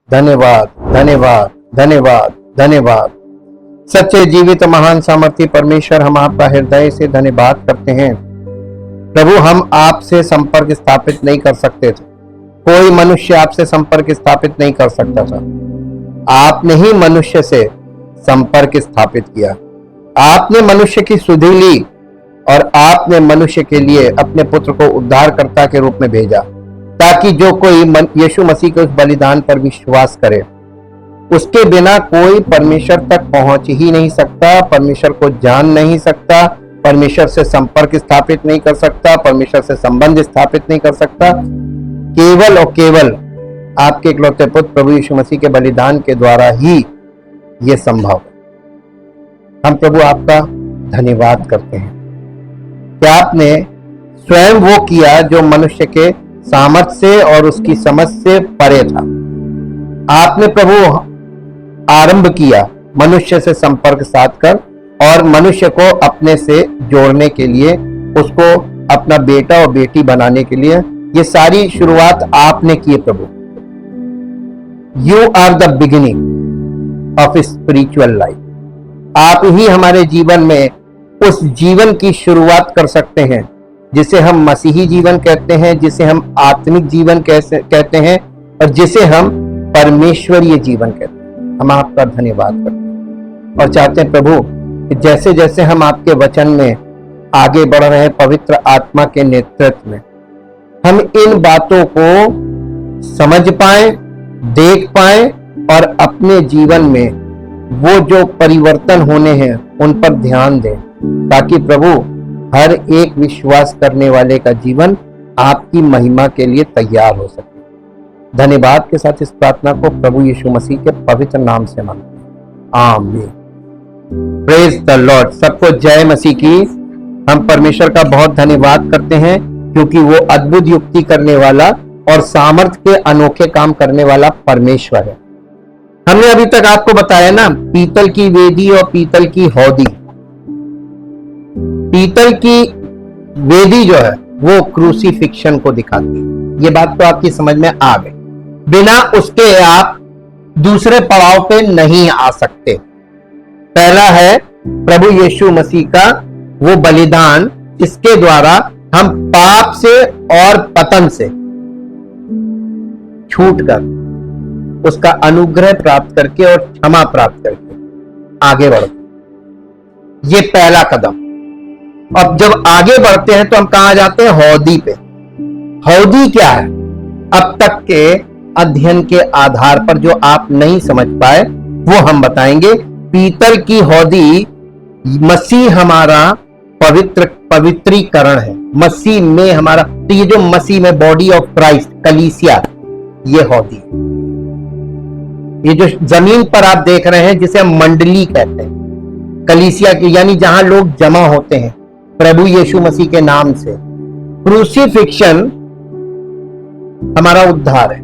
धन्यवाद, धन्यवाद, धन्यवाद, धन्यवाद। सच्चे जीवित महान सामर्थी परमेश्वर, हम आपका हृदय से धन्यवाद करते हैं। प्रभु, हम आपसे संपर्क स्थापित नहीं कर सकते थे, कोई मनुष्य आपसे संपर्क स्थापित नहीं कर सकता था। आपने ही मनुष्य से संपर्क स्थापित किया। आपने मनुष्य की सुधि ली और आपने मनुष्य के लिए अपने पुत्र को उद्धारकर्ता के रूप में भेजा, ताकि जो कोई यीशु मसीह के उस बलिदान पर विश्वास करे, उसके बिना कोई परमेश्वर तक पहुंच ही नहीं सकता, परमेश्वर को जान नहीं सकता, परमेश्वर से संपर्क स्थापित नहीं कर सकता, परमेश्वर से संबंध स्थापित नहीं कर सकता। केवल और केवल आपके इकलौते पुत्र प्रभु यीशु मसीह के बलिदान के द्वारा ही यह संभव है। हम प्रभु आपका धन्यवाद करते हैं कि आपने स्वयं वो किया जो मनुष्य के सामर्थ्य से और उसकी समझ से परे था। आपने प्रभु आरंभ किया मनुष्य से संपर्क साधकर और मनुष्य को अपने से जोड़ने के लिए, उसको अपना बेटा और बेटी बनाने के लिए। ये सारी शुरुआत आपने की प्रभु। You are the beginning of spiritual life. आप ही हमारे जीवन में उस जीवन की शुरुआत कर सकते हैं जिसे हम मसीही जीवन कहते हैं, जिसे हम आत्मिक जीवन कहते हैं और जिसे हम परमेश्वरीय जीवन कहते हैं। हम आपका धन्यवाद करते हैं और चाहते हैं प्रभु कि जैसे जैसे हम आपके वचन में आगे बढ़ रहे हैं पवित्र आत्मा के नेतृत्व में, हम इन बातों को समझ पाए, देख पाए और अपने जीवन में वो जो परिवर्तन होने हैं उन पर ध्यान दें, ताकि प्रभु हर एक विश्वास करने वाले का जीवन आपकी महिमा के लिए तैयार हो सके। धन्यवाद के साथ इस प्रार्थना को प्रभु यीशु मसीह के पवित्र नाम से मांगते हैं, आमीन। Praise the Lord. सबको जय मसीह की। हम परमेश्वर का बहुत धन्यवाद करते हैं क्योंकि वो अद्भुत युक्ति करने वाला और सामर्थ्य के अनोखे काम करने वाला परमेश्वर है। हमने अभी तक आपको बताया ना, पीतल की वेदी और पीतल की हौदी। पीतल की वेदी जो है वो क्रूसीफिक्शन को दिखाती है। ये बात तो आपकी समझ में आ गई। बिना उसके आप दूसरे पड़ाव पे नहीं आ सकते। पहला है प्रभु यीशु मसीह का वो बलिदान, इसके द्वारा हम पाप से और पतन से छूटकर उसका अनुग्रह प्राप्त करके और क्षमा प्राप्त करके आगे बढ़ते। ये पहला कदम। अब जब आगे बढ़ते हैं तो हम कहां जाते हैं? हौदी पे। हौदी क्या है? अब तक के अध्ययन के आधार पर जो आप नहीं समझ पाए वो हम बताएंगे। पीतल की हौदी मसीह हमारा पवित्रीकरण है। मसीह में हमारा, तो ये जो मसीह में बॉडी ऑफ क्राइस्ट कलीसिया, ये हौदी। ये जो जमीन पर आप देख रहे हैं जिसे हम मंडली कहते हैं, कलीसिया की, यानी जहां लोग जमा होते हैं प्रभु यीशु मसीह के नाम से। क्रूसीफिक्शन हमारा उद्धार है।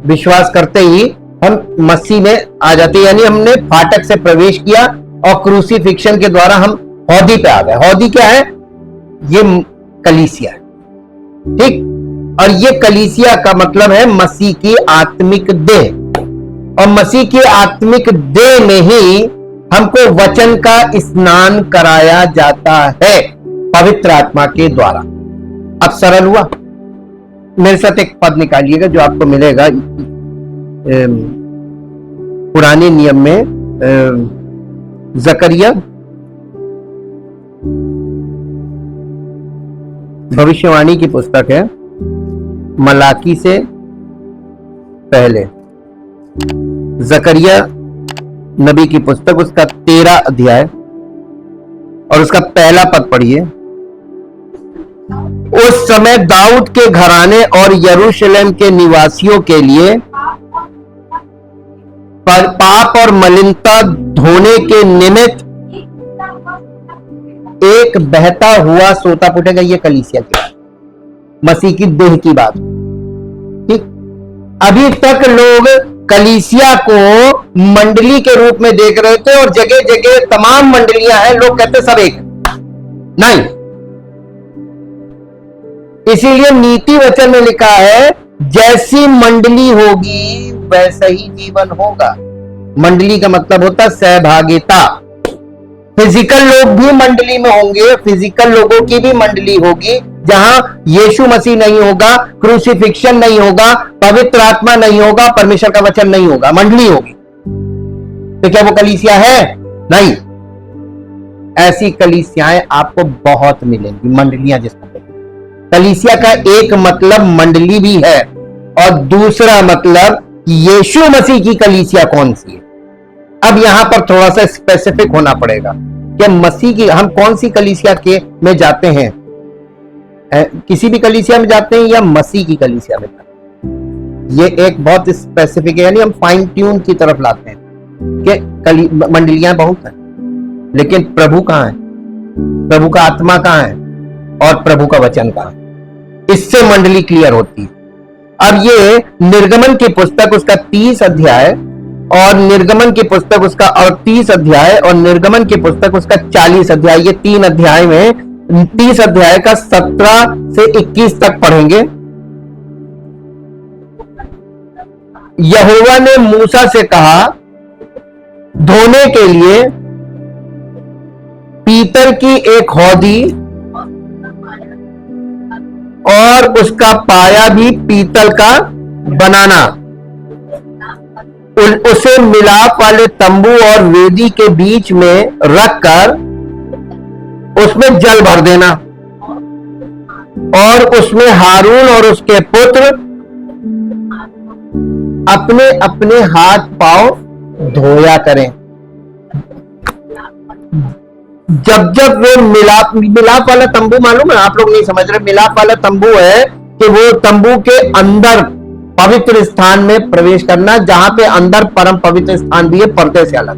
विश्वास करते ही हम मसीह में आ जाते हैं, यानी हमने फाटक से प्रवेश किया और क्रूसीफिक्शन के द्वारा हम हौदी पे आ गए। हौदी क्या है? ये कलीसिया, ठीक। और ये कलीसिया का मतलब है मसीह की आत्मिक देह। और मसीह की आत्मिक देह में ही हमको वचन का स्नान कराया जाता है पवित्र आत्मा के द्वारा। अब सरल हुआ। मेरे साथ एक पद निकालिएगा जो आपको मिलेगा पुराने नियम में, जकरिया भविष्यवाणी की पुस्तक है, मलाकी से पहले जकरिया नबी की पुस्तक, उसका 13 अध्याय और उसका पहला पद पढ़िए। उस समय दाऊद के घराने और यरूशलेम के निवासियों के लिए पाप और मलिनता धोने के निमित्त एक बहता हुआ सोता फूटेगा। ये कलीसिया की बात, मसीह की देह की बात, ठीक। अभी तक लोग कलीसिया को मंडली के रूप में देख रहे थे और जगह जगह तमाम मंडलियां हैं, लोग कहते सब एक नहीं। इसीलिए नीति वचन में लिखा है, जैसी मंडली होगी वैसा ही जीवन होगा। मंडली का मतलब होता है सहभागिता। फिजिकल लोग भी मंडली में होंगे, फिजिकल लोगों की भी मंडली होगी, जहां यीशु मसीह नहीं होगा, क्रूसिफिक्शन नहीं होगा, पवित्र आत्मा नहीं होगा, परमेश्वर का वचन नहीं होगा, मंडली होगी। तो क्या वो कलीसिया है? नहीं। ऐसी कलीसियाएं आपको बहुत मिलेंगी, मंडलियां जिसको कहते हैं। कलीसिया का एक मतलब मंडली भी है और दूसरा मतलब यीशु मसीह की कलीसिया कौन सी है। अब यहां पर थोड़ा सा स्पेसिफिक होना पड़ेगा कि मसीह की हम कौन सी कलीसिया के में जाते हैं, किसी भी कलीसिया में जाते हैं या मसीह की कलीसिया में जाते हैं। ये एक बहुत स्पेसिफिक है, यानी हम फाइन ट्यून की तरफ लाते हैं कि मंडलियां बहुत हैं, लेकिन प्रभु कहां है, प्रभु का आत्मा कहां है और प्रभु का वचन कहां है। इससे मंडली क्लियर होती है। अब ये निर्गमन की पुस्तक उसका 30 अध्याय और निर्गमन की पुस्तक उसका 38 अध्याय और निर्गमन की पुस्तक उसका 40 अध्याय, ये 3 अध्याय में 30 अध्याय का 17 से 21 तक पढ़ेंगे। यहोवा ने मूसा से कहा, धोने के लिए पीतल की एक हौदी और उसका पाया भी पीतल का बनाना, उसे मिलाप वाले तंबू और वेदी के बीच में रखकर उसमें जल भर देना और उसमें हारून और उसके पुत्र अपने अपने हाथ पांव धोया करें। जब जब वे मिलाप वाला तंबू, मालूम है आप लोग नहीं समझ रहे, मिलाप वाला तंबू है कि वो तंबू के अंदर पवित्र स्थान में प्रवेश करना, जहां पे अंदर परम पवित्र स्थान भी है पर्दे से अलग,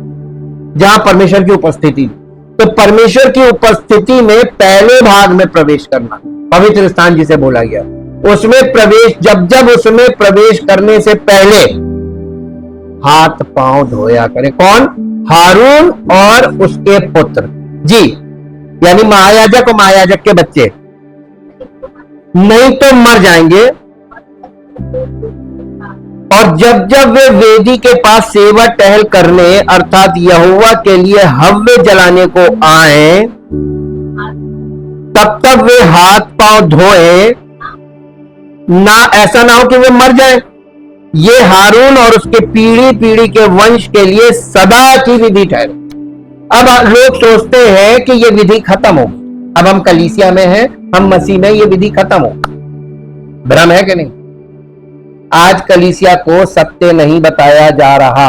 जहां परमेश्वर की उपस्थिति। तो परमेश्वर की उपस्थिति में पहले भाग में प्रवेश करना, पवित्र स्थान जिसे बोला गया, उसमें प्रवेश, जब जब उसमें प्रवेश करने से पहले हाथ पांव धोया करे। कौन? हारून और उसके पुत्र जी, यानी महायाजक और महायाजक के बच्चे, नहीं तो मर जाएंगे। और जब जब वे वेदी के पास सेवा टहल करने अर्थात यहोवा के लिए हव्य जलाने को आए, तब तक वे हाथ पांव धोए ना, ऐसा ना हो कि वे मर जाए। ये हारून और उसके पीढ़ी पीढ़ी के वंश के लिए सदा की विधि ठहरे। अब लोग सोचते हैं कि ये विधि खत्म हो, अब हम कलीसिया में हैं, हम मसीह में, ये विधि खत्म हो। भ्रम है कि नहीं? आज कलीसिया को सत्य नहीं बताया जा रहा।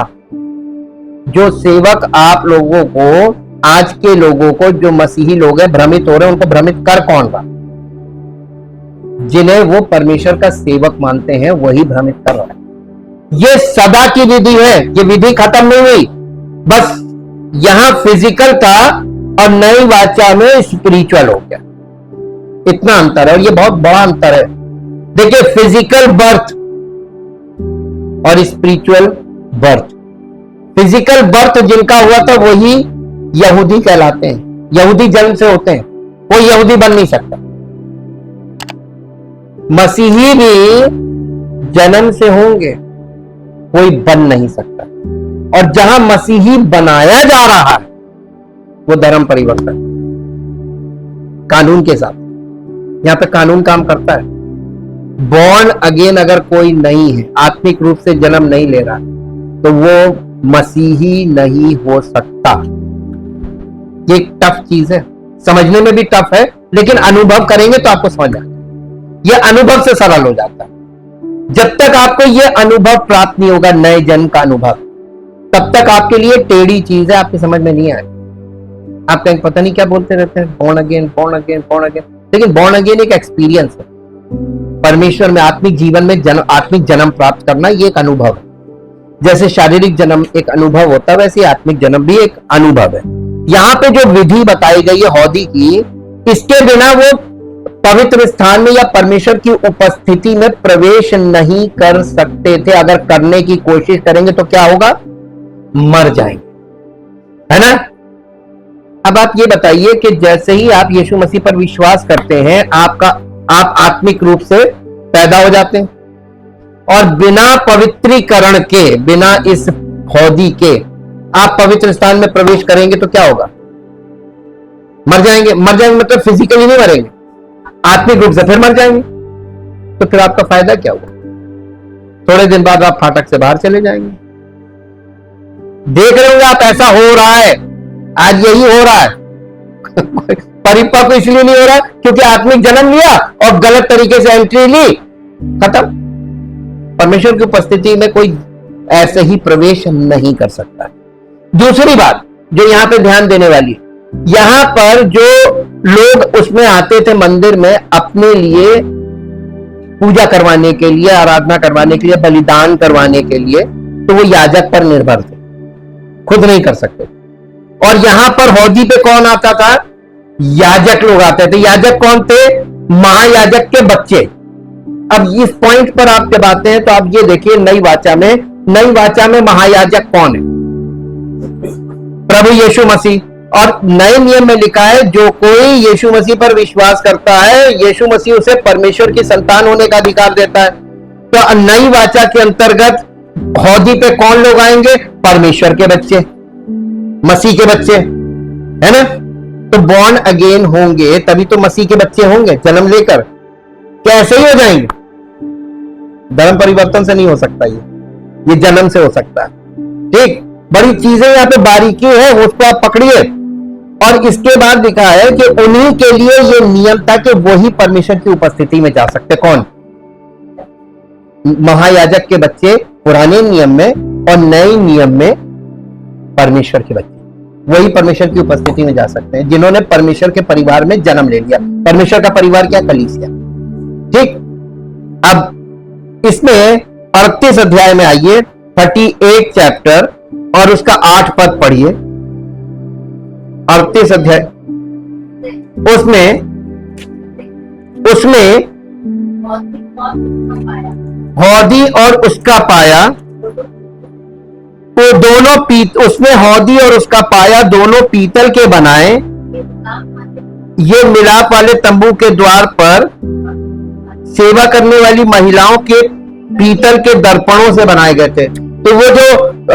जो सेवक आप लोगों को, आज के लोगों को, जो मसीही लोग हैं भ्रमित हो रहे हैं, उनको भ्रमित कर कौन रहा? जिन्हें वो परमेश्वर का सेवक मानते हैं वही भ्रमित कर रहा है। ये सदा की विधि है, ये विधि खत्म नहीं हुई, बस यहां फिजिकल था और नई वाचा में स्पिरिचुअल हो गया। इतना अंतर है और ये बहुत बड़ा अंतर है। देखिए, फिजिकल बर्थ और स्पिरिचुअल बर्थ। फिजिकल बर्थ जिनका हुआ था वही यहूदी कहलाते हैं, यहूदी जन्म से होते हैं, कोई यहूदी बन नहीं सकता। मसीही भी जन्म से होंगे, कोई बन नहीं सकता। और जहां मसीही बनाया जा रहा है वो धर्म परिवर्तन कानून के साथ, यहां पे कानून काम करता है। बॉर्न अगेन अगर कोई नहीं है, आत्मिक रूप से जन्म नहीं ले रहा, तो वो मसीही नहीं हो सकता। ये एक टफ चीज है, समझने में भी टफ है, लेकिन अनुभव करेंगे तो आपको समझ आएगा। ये अनुभव से सरल हो जाता है। जब तक आपको ये अनुभव प्राप्त नहीं होगा, नए जन्म का अनुभव, तब तक आपके लिए टेढ़ी चीज है, आपकी समझ में नहीं आए। आप कहीं पता नहीं क्या बोलते रहते हैं, born again, born again, born again. लेकिन बॉर्न अगेन एक एक्सपीरियंस है। परमेश्वर में आत्मिक जीवन में आत्मिक जन्म प्राप्त करना, ये एक अनुभव है। जैसे शारीरिक जन्म एक अनुभव होता है, वैसे आत्मिक जन्म भी एक अनुभव है। यहाँ पे जो विधि बताई गई है हौदी की, इसके बिना वो पवित्र स्थान में या परमेश्वर की उपस्थिति में प्रवेश नहीं कर सकते थे। अगर करने की कोशिश करेंगे तो क्या होगा? मर जाएंगे, है ना? अब आप ये बताइए कि जैसे ही आप यीशु मसीह पर विश्वास करते हैं, आप आत्मिक रूप से पैदा हो जाते हैं। और बिना पवित्रीकरण के, बिना इस हौदी के आप पवित्र स्थान में प्रवेश करेंगे तो क्या होगा? मर जाएंगे। मर जाएंगे मतलब फिजिकली नहीं मरेंगे, आत्मिक रूप से फिर मर जाएंगे। तो फिर आपका फायदा क्या हुआ? थोड़े दिन बाद आप फाटक से बाहर चले जाएंगे। देख रहे होंगे आप, ऐसा हो रहा है, आज यही हो रहा है। परिपक्व इसलिए नहीं हो रहा क्योंकि आत्मिक जन्म लिया और गलत तरीके से एंट्री ली, खत्म। परमेश्वर की उपस्थिति में कोई ऐसे ही प्रवेश नहीं कर सकता। दूसरी बात जो यहां पे ध्यान देने वाली है, यहां पर जो लोग उसमें आते थे मंदिर में अपने लिए पूजा करवाने के लिए, आराधना करवाने के लिए, बलिदान करवाने के लिए, तो वो याजक पर निर्भर थे, खुद नहीं कर सकते। और यहां पर हौदी पे कौन आता था? याजक लोग आते थे। याजक कौन थे? महायाजक के बच्चे। अब इस पॉइंट पर आप जब आते हैं तो आप ये देखिए, नई वाचा में महायाजक कौन है? प्रभु यीशु मसीह। और नए नियम में लिखा है जो कोई यीशु मसीह पर विश्वास करता है, यीशु मसीह उसे परमेश्वर की संतान होने का अधिकार देता है। तो नई वाचा के अंतर्गत हौदी पे कौन लोग आएंगे? परमेश्वर के बच्चे, मसीह के बच्चे, है ना? तो बॉर्न अगेन होंगे तभी तो मसीह के बच्चे होंगे, जन्म लेकर। कैसे ही हो जाएंगे? धर्म परिवर्तन से नहीं हो सकता, ये जन्म से हो सकता है। ठीक, बड़ी चीजें यहां पे बारीकी है, उसको आप पकड़िए। और इसके बाद लिखा है कि उन्हीं के लिए ये नियम था कि वही परमेश्वर की उपस्थिति में जा सकते। कौन? महायाजक के बच्चे पुराने नियम में, और नए नियम में परमेश्वर के बच्चे वही परमेश्वर की उपस्थिति में जा सकते हैं जिन्होंने परमेश्वर के परिवार में जन्म ले लिया। परमेश्वर का परिवार क्या? कलीसिया। ठीक, अब इसमें 38 अध्याय में आइए, 38 चैप्टर और उसका 8 पद पढ़िए। 38 अध्याय, उसमें हौदी और उसका पाया, तो दोनों उसमें हौदी और उसका पाया दोनों पीतल के बनाए। ये मिलाप वाले तंबू के द्वार पर सेवा करने वाली महिलाओं के पीतल के दर्पणों से बनाए गए थे। तो वो जो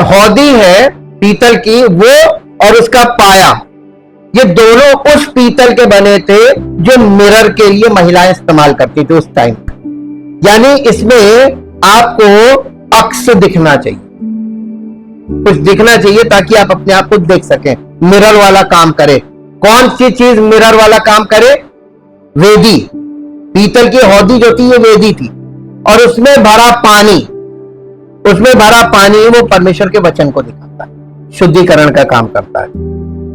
हौदी है पीतल की, वो और उसका पाया, ये दोनों उस पीतल के बने थे जो मिरर के लिए महिलाएं इस्तेमाल करती थी उस टाइम। यानी इसमें आपको अक्स दिखना चाहिए, कुछ दिखना चाहिए ताकि आप अपने आप को देख सकें। मिरर वाला काम करे। कौन सी चीज मिरर वाला काम करे? वेदी। पीतल की हौदी जो थी ये वेदी थी, और उसमें भरा पानी वो परमेश्वर के वचन को दिखाता है, शुद्धिकरण का काम करता है।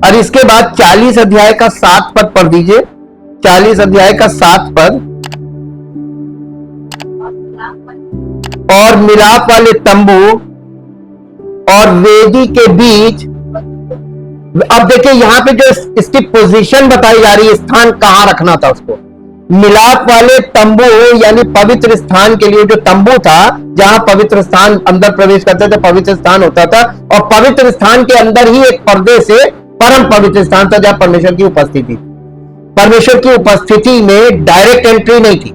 और इसके बाद 40 अध्याय का 7 पद पढ़ दीजिए। 40 अध्याय का 7 पद, और मिलाप वाले तंबू और वेदी के बीच। अब देखिए यहां पे जो इसकी पोजीशन बताई जा रही है, स्थान कहां रखना था उसको। मिलाप वाले तंबू यानी पवित्र स्थान के लिए जो तंबू था, जहां पवित्र स्थान अंदर प्रवेश करते थे, पवित्र स्थान होता था, और पवित्र स्थान के अंदर ही एक पर्दे से परम पवित्र स्थान था जहां परमेश्वर की उपस्थिति थी। परमेश्वर की उपस्थिति में डायरेक्ट एंट्री नहीं थी।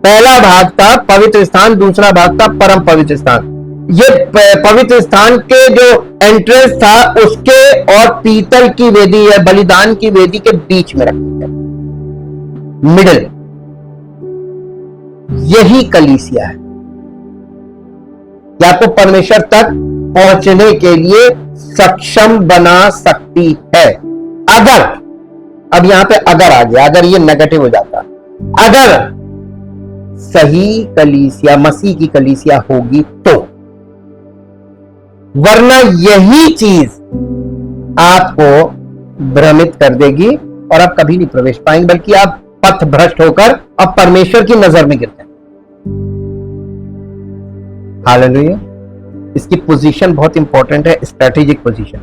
पहला भाग था पवित्र स्थान, दूसरा भाग था परम पवित्र स्थान। ये पवित्र स्थान के जो एंट्रेंस था उसके और पीतल की वेदी या बलिदान की वेदी के बीच में रखी है, मिडिल। यही कलीसिया है, आपको परमेश्वर तक पहुंचने के लिए सक्षम बना सकती है। अगर, अब यहां पे अगर आ गया, अगर ये नेगेटिव हो जाता, अगर सही कलीसिया मसीह की कलीसिया होगी तो, वरना यही चीज आपको भ्रमित कर देगी और आप कभी नहीं प्रवेश पाएंगे, बल्कि आप पथ भ्रष्ट होकर अब परमेश्वर की नजर में गिर जाएंगे। हालेलुया। इसकी पोजीशन बहुत इंपॉर्टेंट है, स्ट्रेटेजिक पोजीशन।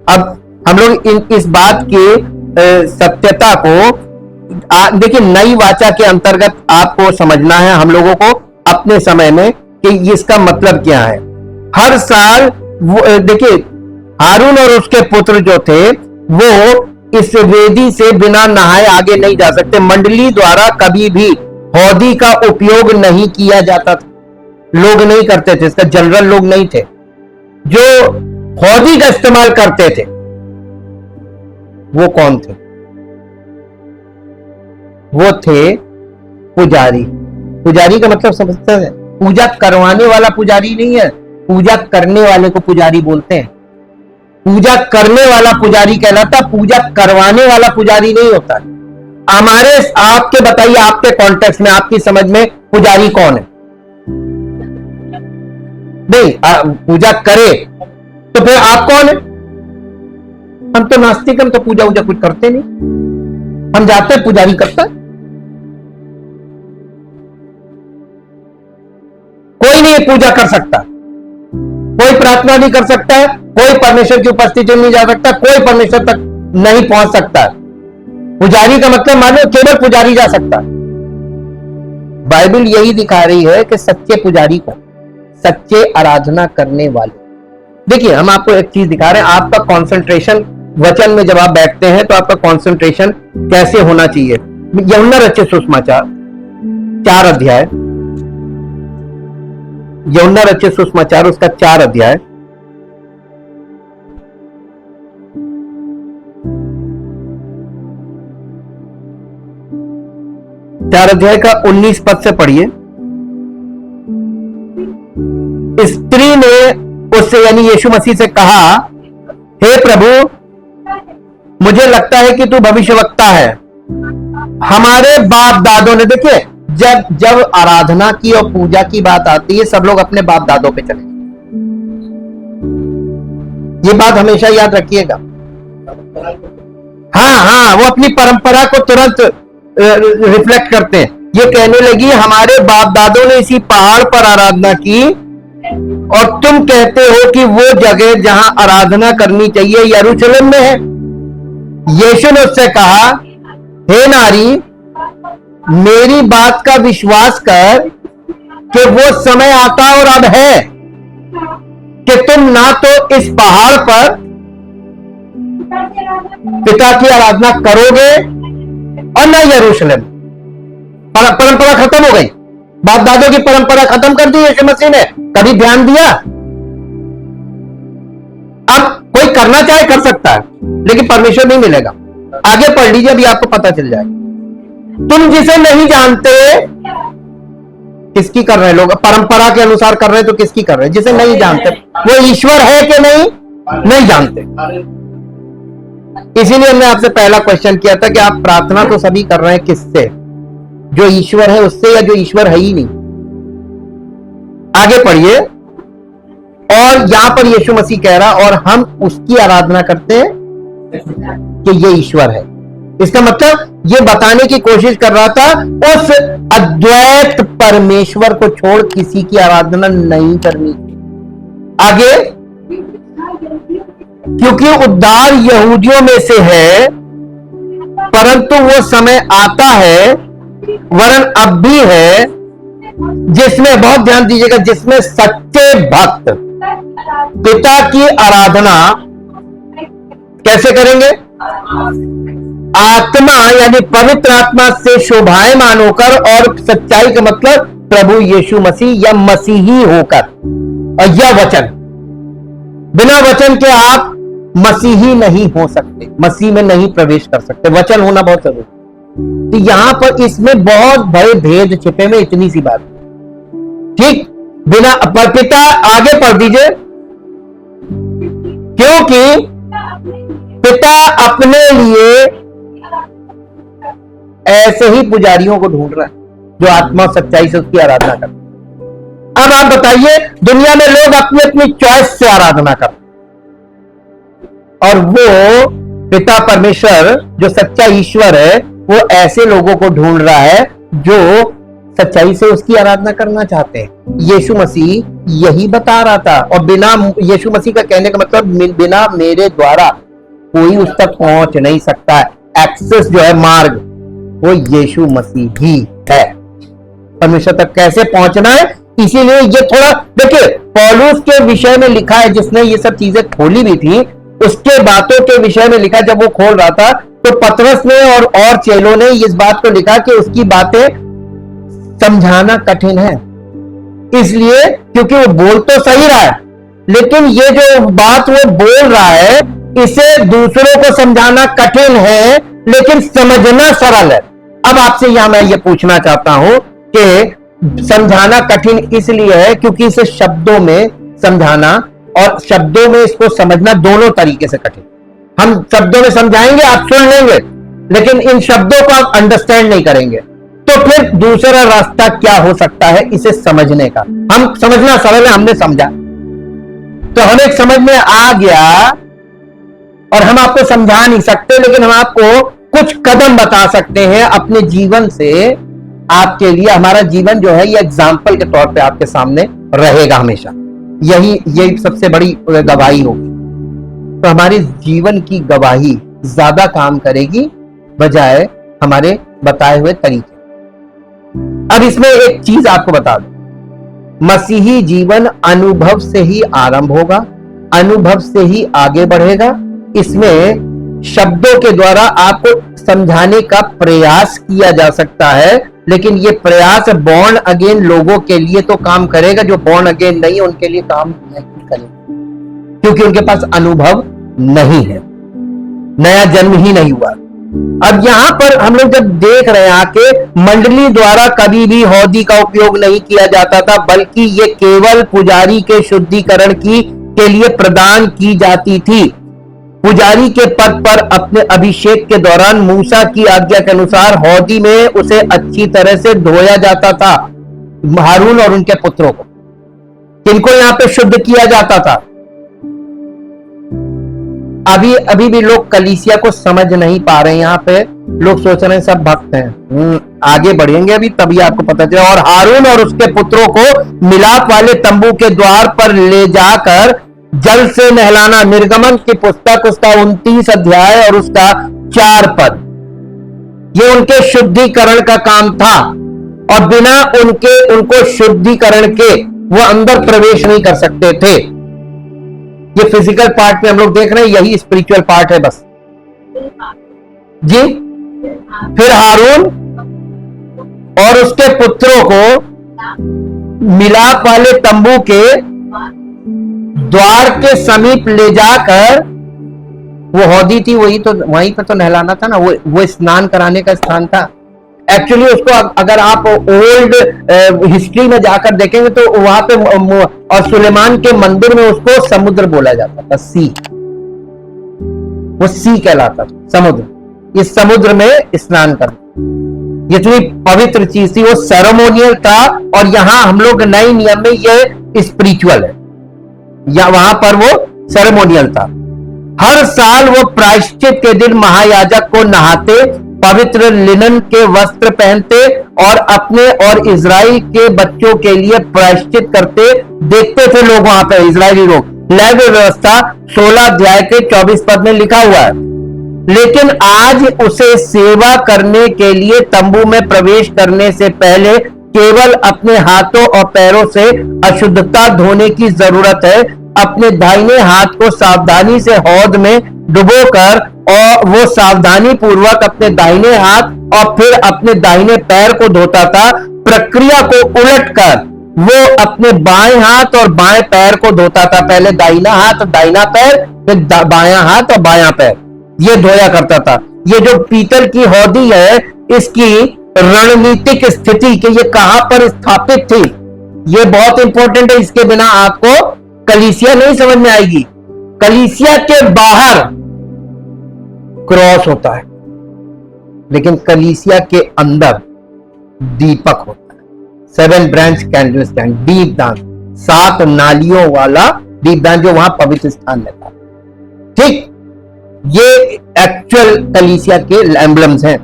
अब हम लोग इस बात की सत्यता को देखिए, नई वाचा के अंतर्गत आपको समझना है हम लोगों को अपने समय में कि इसका मतलब क्या है। हर साल देखिए, हारून और उसके पुत्र जो थे वो इस वेदी से बिना नहाए आगे नहीं जा सकते। मंडली द्वारा कभी भी हौदी का उपयोग नहीं किया जाता था। लोग नहीं करते थे, इसका जनरल लोग नहीं थे, जो हौदी का इस्तेमाल करते थे, वो कौन थे? वो थे पुजारी। पुजारी का मतलब समझते हैं? पूजा करवाने वाला पुजारी नहीं है, पूजा करने वाले को पुजारी बोलते हैं। पूजा करने वाला पुजारी कहलाता, पूजा करवाने वाला पुजारी नहीं होता। हमारे आपके बताइए, आपके कॉन्टेक्स्ट में, आपकी समझ में पुजारी कौन है? नहीं, पूजा करे तो फिर आप कौन है? हम तो नास्तिक, हम तो पूजा वूजा कुछ करते नहीं, हम जाते हैं पुजारी करता है। कोई नहीं पूजा कर सकता, कोई प्रार्थना नहीं कर सकता है, कोई परमेश्वर की उपस्थिति में नहीं जा सकता, कोई परमेश्वर तक नहीं पहुंच सकता। पुजारी का मतलब मानो केवल पुजारी जा सकता। बाइबल यही दिखा रही है कि सच्चे पुजारी को, सच्चे आराधना करने वाले। देखिए, हम आपको एक चीज दिखा रहे हैं, आपका कंसंट्रेशन वचन में जब आप बैठते हैं तो आपका कंसंट्रेशन कैसे होना चाहिए। यूहन्ना रचित सुसमाचार 4 अध्याय, यूहन्ना रचित सुसमाचार उसका 4 अध्याय, चार अध्याय का 19 पद से पढ़िए। स्त्री ने उससे यानी यीशु मसीह से कहा, हे प्रभु, मुझे लगता है कि तू भविष्यवक्ता है। हमारे बाप दादों ने, देखिए जब आराधना की और पूजा की बात आती है, सब लोग अपने बाप दादों पे चले। ये बात हमेशा याद रखिएगा। हाँ, वो अपनी परंपरा को तुरंत रिफ्लेक्ट करते हैं। ये कहने लगी, हमारे बाप दादों ने इसी पहाड़ पर आराधना की और तुम कहते हो कि वो जगह जहां आराधना करनी चाहिए यरूशलेम में है। यीशु ने उससे कहा, हे नारी, मेरी बात का विश्वास कर कि वो समय आता और अब है कि तुम ना तो इस पहाड़ पर पिता की आराधना करोगे और ना यरूशलेम। परंपरा खत्म हो गई, बाप दादों की परंपरा खत्म कर दी यीशु मसीह ने। कभी ध्यान दिया? अब कोई करना चाहे कर सकता है, लेकिन परमेश्वर नहीं मिलेगा। आगे पढ़ लीजिए, अभी आपको पता चल जाएगा। तुम जिसे नहीं जानते, किसकी कर रहे हैं लोग? परंपरा के अनुसार कर रहे हैं, तो किसकी कर रहे हैं? जिसे नहीं जानते। वो ईश्वर है कि नहीं जानते। इसीलिए हमने आपसे पहला क्वेश्चन किया था कि आप प्रार्थना तो सभी कर रहे हैं, किससे? जो ईश्वर है उससे, या जो ईश्वर है ही नहीं? आगे पढ़िए। और यहां पर यीशु मसीह कह रहा, और हम उसकी आराधना करते हैं कि ये ईश्वर है। इसका मतलब ये बताने की कोशिश कर रहा था, उस अद्वैत परमेश्वर को छोड़ किसी की आराधना नहीं करनी। आगे, क्योंकि उद्धार यहूदियों में से है, परंतु वो समय आता है, वरन अब भी है, जिसमें, बहुत ध्यान दीजिएगा, जिसमें सच्चे भक्त पिता की आराधना कैसे करेंगे? आत्मा यानी पवित्र आत्मा से शोभायमान होकर, और सच्चाई का मतलब प्रभु यीशु मसीह या मसीही होकर। और यह वचन, बिना वचन के आप मसीही नहीं हो सकते, मसीह में नहीं प्रवेश कर सकते। वचन होना बहुत जरूरी। तो यहां पर इसमें बहुत बड़े भेद छिपे में, इतनी सी बात। ठीक, बिना पर पिता, आगे पढ़ दीजिए। क्योंकि पिता अपने लिए ऐसे ही पुजारियों को ढूंढ रहा है जो आत्मा सच्चाई से उसकी आराधना करते। अब आप बताइए, दुनिया में लोग अपनी अपनी चॉइस से आराधना करते, और वो पिता परमेश्वर जो सच्चा ईश्वर है, वो ऐसे लोगों को ढूंढ रहा है जो सच्चाई से उसकी आराधना करना चाहते हैं। यीशु मसीह यही बता रहा था। और बिना, यीशु मसीह का कहने का मतलब, बिना मेरे द्वारा कोई उस तक पहुंच नहीं सकता। एक्सेस जो है, मार्ग, वो यीशु मसीह ही है। परमेश्वर तक कैसे पहुंचना है, इसीलिए ये थोड़ा देखिए, पौलुस के विषय में लिखा है, जिसने ये सब चीजें खोली भी थी, उसके बातों के विषय में लिखा। जब वो खोल रहा था तो पतरस ने और चेलों ने इस बात को लिखा कि उसकी बातें समझाना कठिन है। इसलिए क्योंकि वो बोल तो सही रहा है, लेकिन ये जो बात वो बोल रहा है इसे दूसरों को समझाना कठिन है, लेकिन समझना सरल है। अब आपसे यहां मैं ये पूछना चाहता हूं कि समझाना कठिन इसलिए है क्योंकि इसे शब्दों में समझाना और शब्दों में इसको समझना दोनों तरीके से कठिन। हम शब्दों में समझाएंगे, आप सुन लेंगे, लेकिन इन शब्दों को आप अंडरस्टैंड नहीं करेंगे। तो फिर दूसरा रास्ता क्या हो सकता है इसे समझने का? हम समझना सरल है, हमने समझा तो हमें समझ में आ गया और हम आपको समझा नहीं सकते, लेकिन हम आपको कुछ कदम बता सकते हैं अपने जीवन से। आपके लिए हमारा जीवन जो है ये एग्जाम्पल के तौर पे आपके सामने रहेगा हमेशा। यही सबसे बड़ी गवाही होगी। तो हमारे जीवन की गवाही ज्यादा काम करेगी बजाय हमारे बताए हुए तरीके। अब इसमें एक चीज आपको बता दूं, मसीही जीवन अनुभव से ही आरंभ होगा, अनुभव से ही आगे बढ़ेगा। इसमें शब्दों के द्वारा आपको समझाने का प्रयास किया जा सकता है, लेकिन यह प्रयास बॉर्न अगेन लोगों के लिए तो काम करेगा, जो बॉर्न अगेन नहीं है उनके लिए काम नहीं करेगा, क्योंकि उनके पास अनुभव नहीं है, नया जन्म ही नहीं हुआ। अब यहां पर हम लोग जब देख रहे हैं आके, मंडली द्वारा कभी भी हौदी का उपयोग नहीं किया जाता था, बल्कि ये केवल पुजारी के शुद्धिकरण के लिए प्रदान की जाती थी। पुजारी के पद पर अपने अभिषेक के दौरान मूसा की आज्ञा के अनुसार हौदी में उसे अच्छी तरह से धोया जाता था। हारून और उनके पुत्रों को, किनको यहां पे शुद्ध किया जाता था। अभी भी लोग कलीसिया को समझ नहीं पा रहे हैं। यहाँ पे लोग सोच रहे हैं सब भक्त हैं। आगे बढ़ेंगे अभी तभी आपको पता चलेगा। और हारून और उसके पुत्रों को मिलाप वाले तंबू के द्वार पर ले जाकर जल से नहलाना। निर्गमन की पुस्तक उसका 29 अध्याय और उसका 4 पद, ये उनके शुद्धिकरण का काम था और बिना उनको शुद्धिकरण के वो अंदर प्रवेश नहीं कर सकते थे। ये फिजिकल पार्ट में हम लोग देख रहे हैं, यही स्पिरिचुअल पार्ट है बस जी। फिर हारून और उसके पुत्रों को मिलाप वाले तंबू के द्वार के समीप ले जाकर, वो हौदी थी वहीं पर तो नहलाना था ना, वो स्नान कराने का स्थान था। एक्चुअली उसको अगर आप ओल्ड हिस्ट्री में जाकर देखेंगे तो वहां पे और सुलेमान के मंदिर में उसको समुद्र बोला जाता था, सी, वो सी कहलाता था, समुद्र। इस समुद्र में स्नान करना इतनी पवित्र चीज थी, वो सेरेमोनियल था। और यहां हम लोग नए नियम में ये स्पिरिचुअल है, या वहां पर वो सेरेमोनियल था। हर साल वो प्रायश्चित के दिन महायाजक को नहाते, पवित्र लिनन के वस्त्र पहनते और अपने और इजराइल के बच्चों के लिए प्रायश्चित करते देखते थे लोग वहां पर, इजरायली लोग। लेवी व्यवस्था 16 अध्याय के 24 पद में लिखा हुआ है। लेकिन आज उसे सेवा करने के लिए तंबू में प्रवेश करने से पहले केवल अपने हाथों और पैरों से अशुद्धता धोने की जरूरत है। अपने दाहिने हाथ को सावधानी से हौद में डुबोकर और वो सावधानी पूर्वक अपने दाहिने हाथ और फिर अपने दाहिने पैर को धोता था। प्रक्रिया को उलटकर वो अपने बाएं हाथ और बाएं पैर को धोता था। पहले दाहिना हाथ और दाहिना पैर, फिर बायां हाथ और बायां पैर, ये धोया करता था। ये जो पीतल की हौदी है, इसकी रणनीतिक स्थिति कि ये कहां पर स्थापित थी, ये बहुत इंपॉर्टेंट है। इसके बिना आपको कलीसिया नहीं समझ में आएगी। कलीसिया के बाहर क्रॉस होता है, लेकिन कलीसिया के अंदर दीपक होता है। 7 ब्रांच कैंडल स्टैंड, दीपदान, 7 नालियों वाला दीपदान जो वहां पवित्र स्थान में था। ठीक, ये एक्चुअल कलीसिया के एम्बलम्स हैं।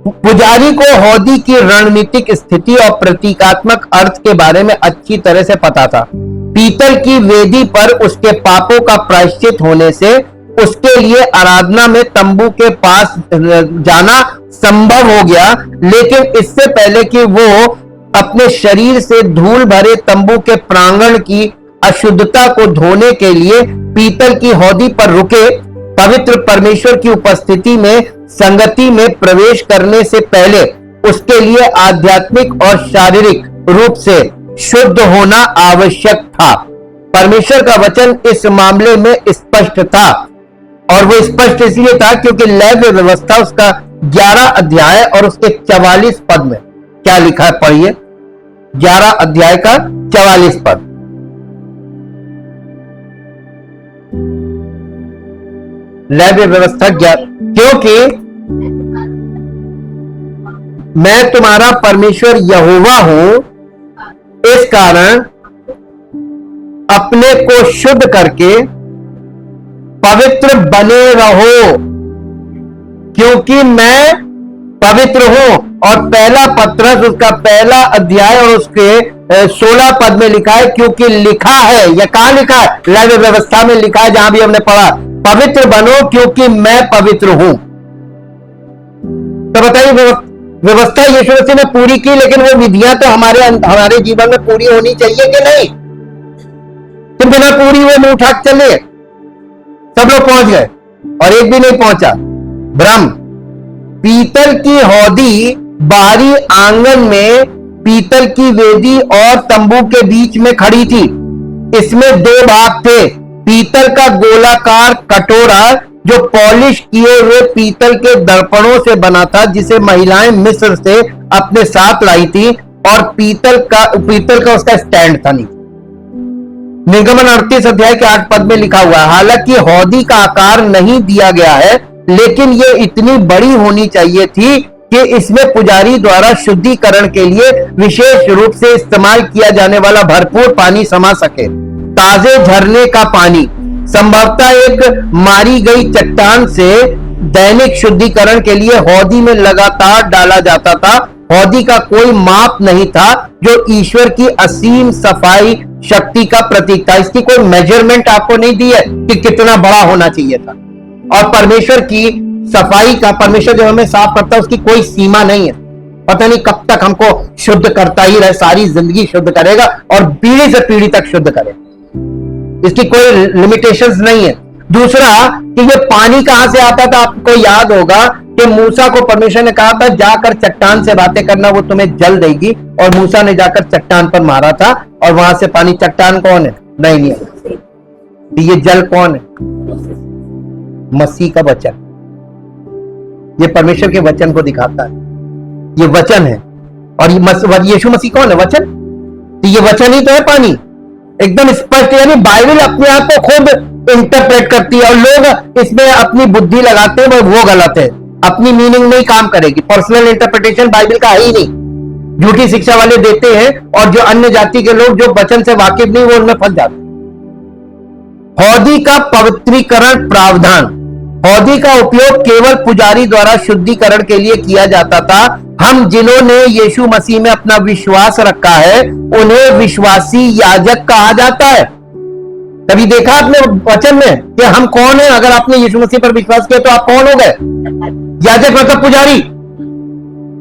पुजारी को हौदी की रणनीतिक स्थिति और प्रतीकात्मक अर्थ के बारे में अच्छी तरह से पता था। पीतल की वेदी पर उसके पापों का प्रायश्चित होने से उसके लिए आराधना में तंबू के पास जाना संभव हो गया। लेकिन इससे पहले कि वो अपने शरीर से धूल भरे तंबू के प्रांगण की अशुद्धता को धोने के लिए पीतल की हौदी पर रुके, पवित्र परमेश्वर की उपस्थिति में संगति में प्रवेश करने से पहले उसके लिए आध्यात्मिक और शारीरिक रूप से शुद्ध होना आवश्यक था। परमेश्वर का वचन इस मामले में स्पष्ट था, और वो स्पष्ट इसलिए था क्योंकि लेवी व्यवस्था उसका 11 अध्याय और उसके 44 पद में क्या लिखा है, पढ़िए। 11 अध्याय का 44 पद। लेवी व्यवस्था 11, क्योंकि मैं तुम्हारा परमेश्वर यहोवा हूं, इस कारण अपने को शुद्ध करके पवित्र बने रहो, क्योंकि मैं पवित्र हूं। और पहला पत्रस उसका पहला अध्याय और उसके 16 पद में लिखा है, क्योंकि लिखा है, यह कहां लिखा है? लेवी व्यवस्था में लिखा है, जहां भी हमने पढ़ा, पवित्र बनो क्योंकि मैं पवित्र हूं। तो बताइए, व्यवस्था यीशु मसीह ने पूरी की, लेकिन वो विधियां तो हमारे जीवन में पूरी होनी चाहिए कि नहीं? तो बिना पूरी हुए मुंह उठा चले, सब लोग पहुंच गए और एक भी नहीं पहुंचा। ब्रह्म पीतल की हौदी बाहरी आंगन में पीतल की वेदी और तंबू के बीच में खड़ी थी। इसमें 2 भाग थे। पीतल का गोलाकार कटोरा जो पॉलिश किए हुए पीतल के दर्पणों से बना था, जिसे महिलाएं मिस्र से अपने साथ लाई थी, और पीतल का उसका स्टैंड था नीचे। निर्गमन 38 अध्याय के 8 पद में लिखा हुआ है, हालांकि हौदी का आकार नहीं दिया गया है, लेकिन ये इतनी बड़ी होनी चाहिए थी कि इसमें पुजारी द्वारा शुद्धिकरण के लिए विशेष रूप से इस्तेमाल किया जाने वाला भरपूर पानी समा सके। ताजे झरने का पानी, संभवतः एक मारी गई चट्टान से दैनिक शुद्धिकरण के लिए हौदी में लगातार डाला जाता था। हौदी का कोई माप नहीं था, जो ईश्वर की असीम सफाई शक्ति का प्रतीक था। इसकी कोई मेजरमेंट आपको नहीं दी है कि कितना बड़ा होना चाहिए था। और परमेश्वर की सफाई का, परमेश्वर जो हमें साफ करता है, उसकी कोई सीमा नहीं है। पता नहीं कब तक हमको शुद्ध करता ही रहे, सारी जिंदगी शुद्ध करेगा और पीढ़ी से पीढ़ी तक शुद्ध करेगा, इसकी कोई लिमिटेशंस नहीं है। दूसरा कि ये पानी कहां से आता था, आपको याद होगा कि मूसा को परमेश्वर ने कहा था जाकर चट्टान से बातें करना, वो तुम्हें जल देगी, और मूसा ने जाकर चट्टान पर मारा था और वहां से पानी। चट्टान कौन है? नहीं है। ये जल कौन है? मसीह का वचन। ये परमेश्वर के वचन को दिखाता है, ये वचन है। और यीशु मसीह कौन है? वचन। तो ये वचन ही तो है पानी, एकदम स्पष्ट। यानी बाइबल अपने आप को खुद इंटरप्रेट करती है, और लोग इसमें अपनी बुद्धि लगाते हैं, वो गलत है। अपनी मीनिंग नहीं काम करेगी। पर्सनल इंटरप्रिटेशन बाइबल का है ही नहीं, झूठी शिक्षा वाले देते हैं, और जो अन्य जाति के लोग जो वचन से वाकिफ नहीं, वो उनमें फंस जाते हैं। हौदी का पवित्रीकरण प्रावधान। हौदी का उपयोग केवल पुजारी द्वारा शुद्धिकरण के लिए किया जाता था। हम जिन्होंने यीशु मसीह में अपना विश्वास रखा है, उन्हें विश्वासी याजक कहा जाता है। कभी देखा आपने वचन में कि हम कौन है? अगर आपने यीशु मसीह पर विश्वास किया तो आप कौन हो गए? याजक मतलब पुजारी।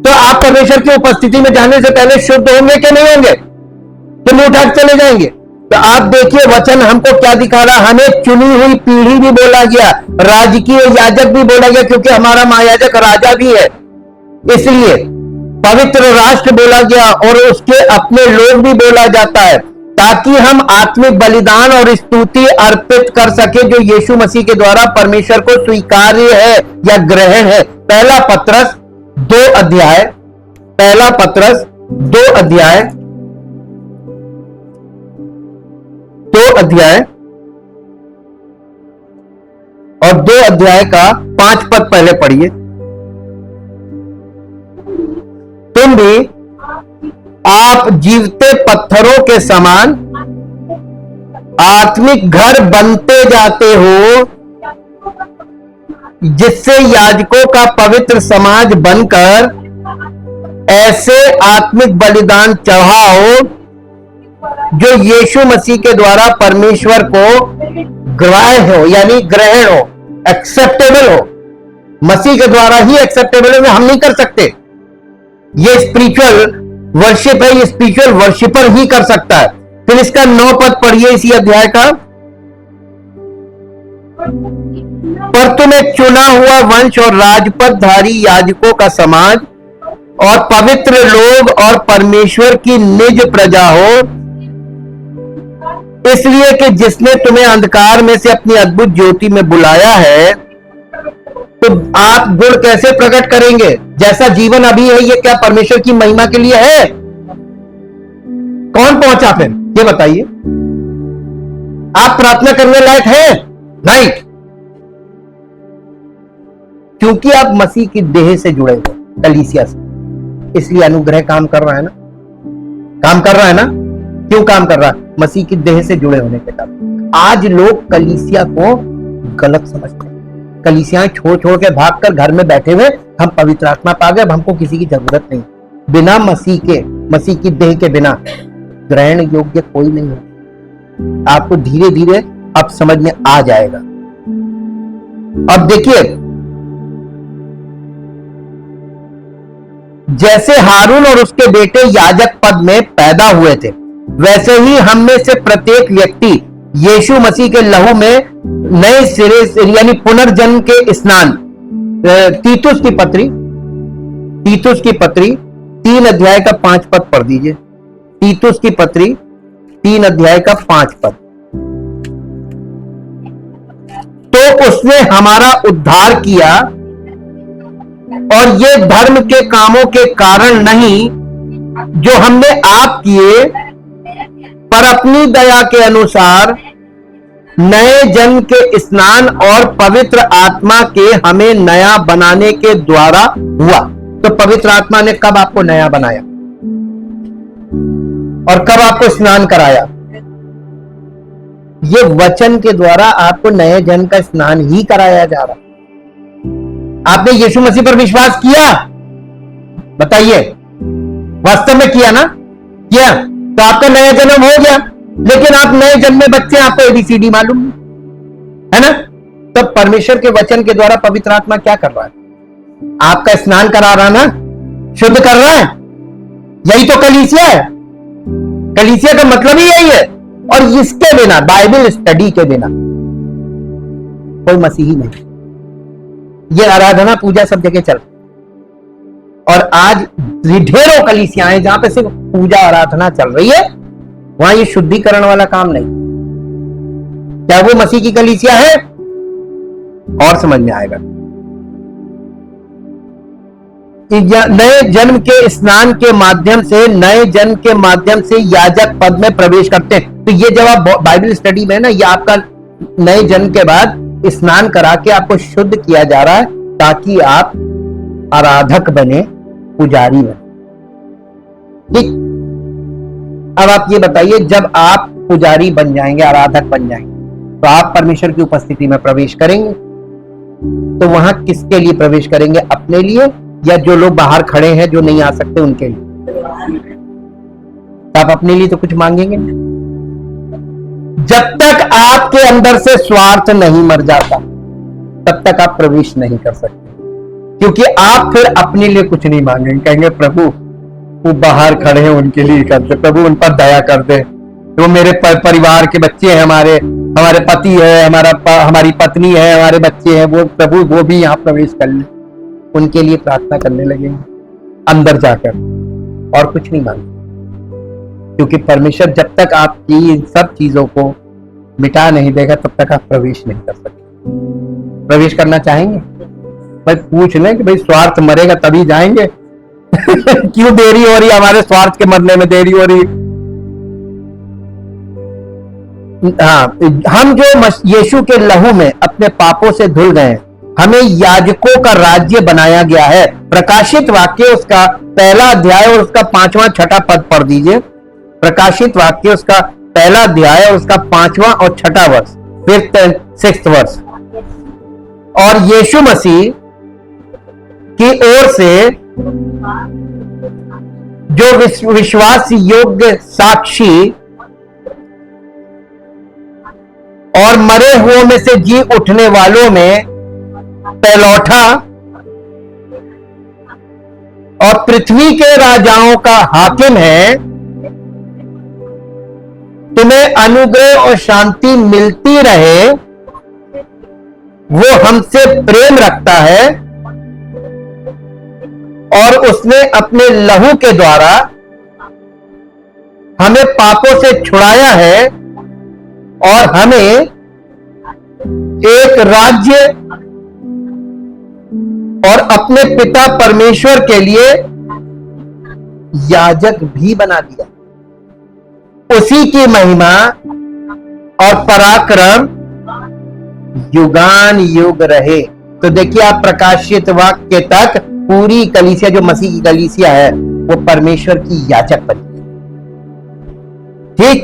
तो आप परमेश्वर की उपस्थिति में जाने से पहले शुद्ध होंगे कि नहीं होंगे? कि मुंह उठा चले जाएंगे? तो आप देखिए वचन हमको क्या दिखा रहा है। हमें चुनी हुई पीढ़ी भी बोला गया, राजकीय याजक भी बोला गया, क्योंकि हमारा महायाजक राजा भी है, इसलिए पवित्र राष्ट्र बोला गया, और उसके अपने लोग भी बोला जाता है, ताकि हम आत्मिक बलिदान और स्तुति अर्पित कर सके, जो यीशु मसीह के द्वारा परमेश्वर को स्वीकार्य है या ग्रहण है। पहला पत्रस 2 अध्याय, पहला पत्रस 2 अध्याय, 2 अध्याय और 2 अध्याय का 5 पद पहले पढ़िए। तुम भी आप जीवते पत्थरों के समान आत्मिक घर बनते जाते हो, जिससे याजकों का पवित्र समाज बनकर ऐसे आत्मिक बलिदान चढ़ाओ जो यीशु मसीह के द्वारा परमेश्वर को ग्राह्य हो, यानी ग्रहण हो, एक्सेप्टेबल हो। मसीह के द्वारा ही एक्सेप्टेबल है, हम नहीं कर सकते। ये स्पिरिचुअल वर्शिप है, ये स्पिरिचुअल वर्शिपर ही कर सकता है। फिर इसका 9 पद पढ़िए इसी अध्याय का। पर तुम एक चुना हुआ वंश और राजपदधारी याजकों का समाज और पवित्र लोग और परमेश्वर की निज प्रजा हो, इसलिए कि जिसने तुम्हें अंधकार में से अपनी अद्भुत ज्योति में बुलाया है। तो आप गुण कैसे प्रकट करेंगे? जैसा जीवन अभी है, ये क्या परमेश्वर की महिमा के लिए है? कौन पहुंचा फिर ये बताइए? आप प्रार्थना करने लायक है? नहीं, क्योंकि आप मसीह की देह से जुड़े हो, कलीसिया से, इसलिए अनुग्रह काम कर रहा है ना, काम कर रहा है ना। क्यों काम कर रहा है? मसीह की देह से जुड़े होने के कारण। आज लोग कलीसिया को गलत समझते हैं, कलीसियाएं छोड़ छोड़ के भागकर घर में बैठे हुए, हम पवित्र आत्मा पा गए, हमको किसी की जरूरत नहीं। बिना मसीह के, मसीह की देह के बिना ग्रहण योग्य कोई नहीं है। आपको धीरे धीरे अब समझ में आ जाएगा। अब देखिए, जैसे हारून और उसके बेटे याजक पद में पैदा हुए थे, वैसे ही हम में से प्रत्येक व्यक्ति यीशु मसीह के लहू में नए सिरे से यानी पुनर्जन्म के स्नान। तीतुस की पत्री 3 अध्याय का 5 पद पढ़ दीजिए। तीतुस की पत्री 3 अध्याय का 5 पद। तो उसने हमारा उद्धार किया, और ये धर्म के कामों के कारण नहीं जो हमने आप किए, पर अपनी दया के अनुसार नए जन्म के स्नान और पवित्र आत्मा के हमें नया बनाने के द्वारा हुआ। तो पवित्र आत्मा ने कब आपको नया बनाया और कब आपको स्नान कराया? ये वचन के द्वारा आपको नए जन्म का स्नान ही कराया जा रहा। आपने यीशु मसीह पर विश्वास किया? बताइए, वास्तव में किया ना? किया तो आपका नया जन्म हो गया। लेकिन आप नए जन्म में बच्चे, आपको एबीसीडी मालूम है ना? तब परमेश्वर के वचन के द्वारा पवित्र आत्मा क्या कर रहा है? आपका स्नान करा रहा ना, शुद्ध कर रहा है। यही तो कलीसिया है। कलीसिया का मतलब ही यही है। और इसके बिना, बाइबल स्टडी के बिना कोई मसीही नहीं। ये आराधना पूजा सब जगह चल, और आज ढेरों कलीसियाएं जहां पे सिर्फ पूजा आराधना चल रही है, वहां ये शुद्धिकरण वाला काम नहीं। क्या वो मसीह की कलीसिया है? और समझ में आएगा। नए जन्म के स्नान के माध्यम से, नए जन्म के माध्यम से याजक पद में प्रवेश करते हैं। तो ये जब आप बाइबल स्टडी में ना, ये आपका नए जन्म के बाद स्नान करा के आपको शुद्ध किया जा रहा है, ताकि आप आराधक बने, पुजारी बने। ठीक। अब आप ये बताइए, जब आप पुजारी बन जाएंगे, आराधक बन जाएंगे, तो आप परमेश्वर की उपस्थिति में प्रवेश करेंगे। तो वहां किसके लिए प्रवेश करेंगे? अपने लिए, या जो लोग बाहर खड़े हैं जो नहीं आ सकते उनके लिए? तो आप अपने लिए तो कुछ मांगेंगे नहीं। जब तक आपके अंदर से स्वार्थ नहीं मर जाता, तब तक आप प्रवेश नहीं कर सकते, क्योंकि आप फिर अपने लिए कुछ नहीं मांगेंगे। कहेंगे प्रभु वो बाहर खड़े हैं उनके लिए कर दे, प्रभु उन पर दया कर दे, वो मेरे परिवार के बच्चे हैं, हमारे पति है, हमारी पत्नी है, हमारे बच्चे हैं, वो प्रभु वो भी यहाँ प्रवेश कर ले। उनके लिए प्रार्थना करने लगेंगे अंदर जाकर, और कुछ नहीं मांगे, क्योंकि परमेश्वर जब तक आपकी इन सब चीजों को मिटा नहीं देगा, तब तक आप प्रवेश नहीं कर सकते। प्रवेश करना चाहेंगे? भाई पूछ लें कि भाई स्वार्थ मरेगा तभी जाएंगे। क्यों देरी हो रही है? हमारे स्वार्थ के मरने में देरी हो रही। हाँ, हम जो यीशु के लहू में अपने पापों से धुल गए, हमें याजकों का राज्य बनाया गया है। प्रकाशित वाक्य उसका 1 अध्याय और उसका 5वां 6ठा पद पढ़ दीजिए। प्रकाशित वाक्य उसका 1 अध्याय और उसका 5वां और 6ठा वर्ष, फिर 6th वर्ष। और यीशु मसीह की ओर से जो विश्वास योग्य साक्षी और मरे हुओं में से जी उठने वालों में पहलौठा और पृथ्वी के राजाओं का हाकिम है, तुम्हें अनुग्रह और शांति मिलती रहे। वो हमसे प्रेम रखता है और उसने अपने लहू के द्वारा हमें पापों से छुड़ाया है और हमें एक राज्य और अपने पिता परमेश्वर के लिए याजक भी बना दिया। उसी की महिमा और पराक्रम युगान युग रहे। तो देखिए आप प्रकाशित वाक्य तक पूरी कलीसिया जो मसीह की कलीसिया है वो परमेश्वर की याजक बनी है। ठीक,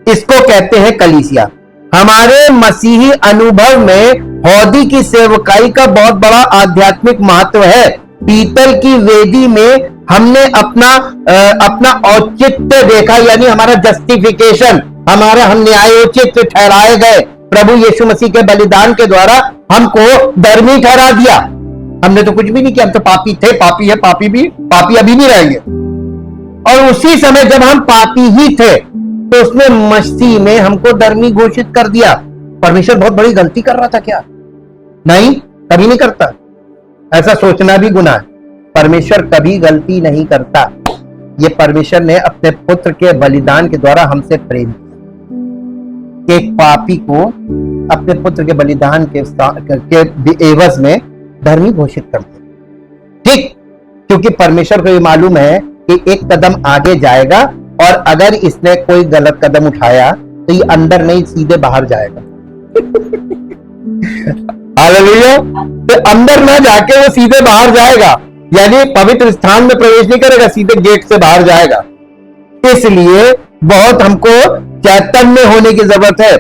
इसको कहते हैं कलीसिया। हमारे मसीही अनुभव में हौदी की सेवकाई का बहुत बड़ा आध्यात्मिक महत्व है। पीतल की वेदी में हमने अपना औचित्य देखा, यानी हमारा जस्टिफिकेशन, हम न्यायोचित ठहराए गए। प्रभु यीशु मसीह के बलिदान के द्वारा हमको धर्मी ठहरा दिया। हमने तो कुछ भी नहीं किया, हम तो पापी थे, पापी है, पापी अभी भी रहेंगे। और उसी समय जब हम पापी ही थे तो उसने मसीह में हमको धर्मी घोषित कर दिया। परमेश्वर बहुत बड़ी गलती कर रहा था क्या? नहीं, कभी नहीं करता। ऐसा सोचना भी गुनाह है। परमेश्वर कभी गलती नहीं करता। ये परमेश्वर ने अपने पुत्र के बलिदान के द्वारा हमसे प्रेम किया। एक पापी को अपने पुत्र के बलिदान के एवज में धर्मी घोषित कर दिया। ठीक, क्योंकि परमेश्वर को ये मालूम है कि एक कदम आगे जाएगा और अगर इसने कोई गलत कदम उठाया तो ये अंदर नहीं सीधे बाहर जाएगा। हालेलुया। तो अंदर ना जाके वो सीधे बाहर जाएगा, यानी पवित्र स्थान में प्रवेश नहीं करेगा, सीधे गेट से बाहर जाएगा। इसलिए बहुत हमको चैतन्य होने की जरूरत है।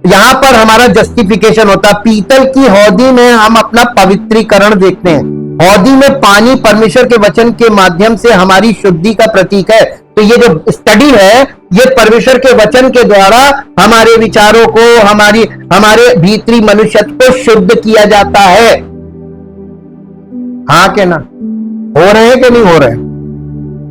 यहां पर हमारा जस्टिफिकेशन होता है। पीतल की हौदी में हम अपना पवित्रीकरण देखते हैं। हौदी में पानी परमेश्वर के वचन के माध्यम से हमारी शुद्धि का प्रतीक है। तो ये जो स्टडी है ये परमेश्वर के वचन के द्वारा हमारे विचारों को, हमारे भीतरी मनुष्यत्व को शुद्ध किया जाता है। हाँ के ना? हो रहे हैं कि नहीं हो रहे हैं?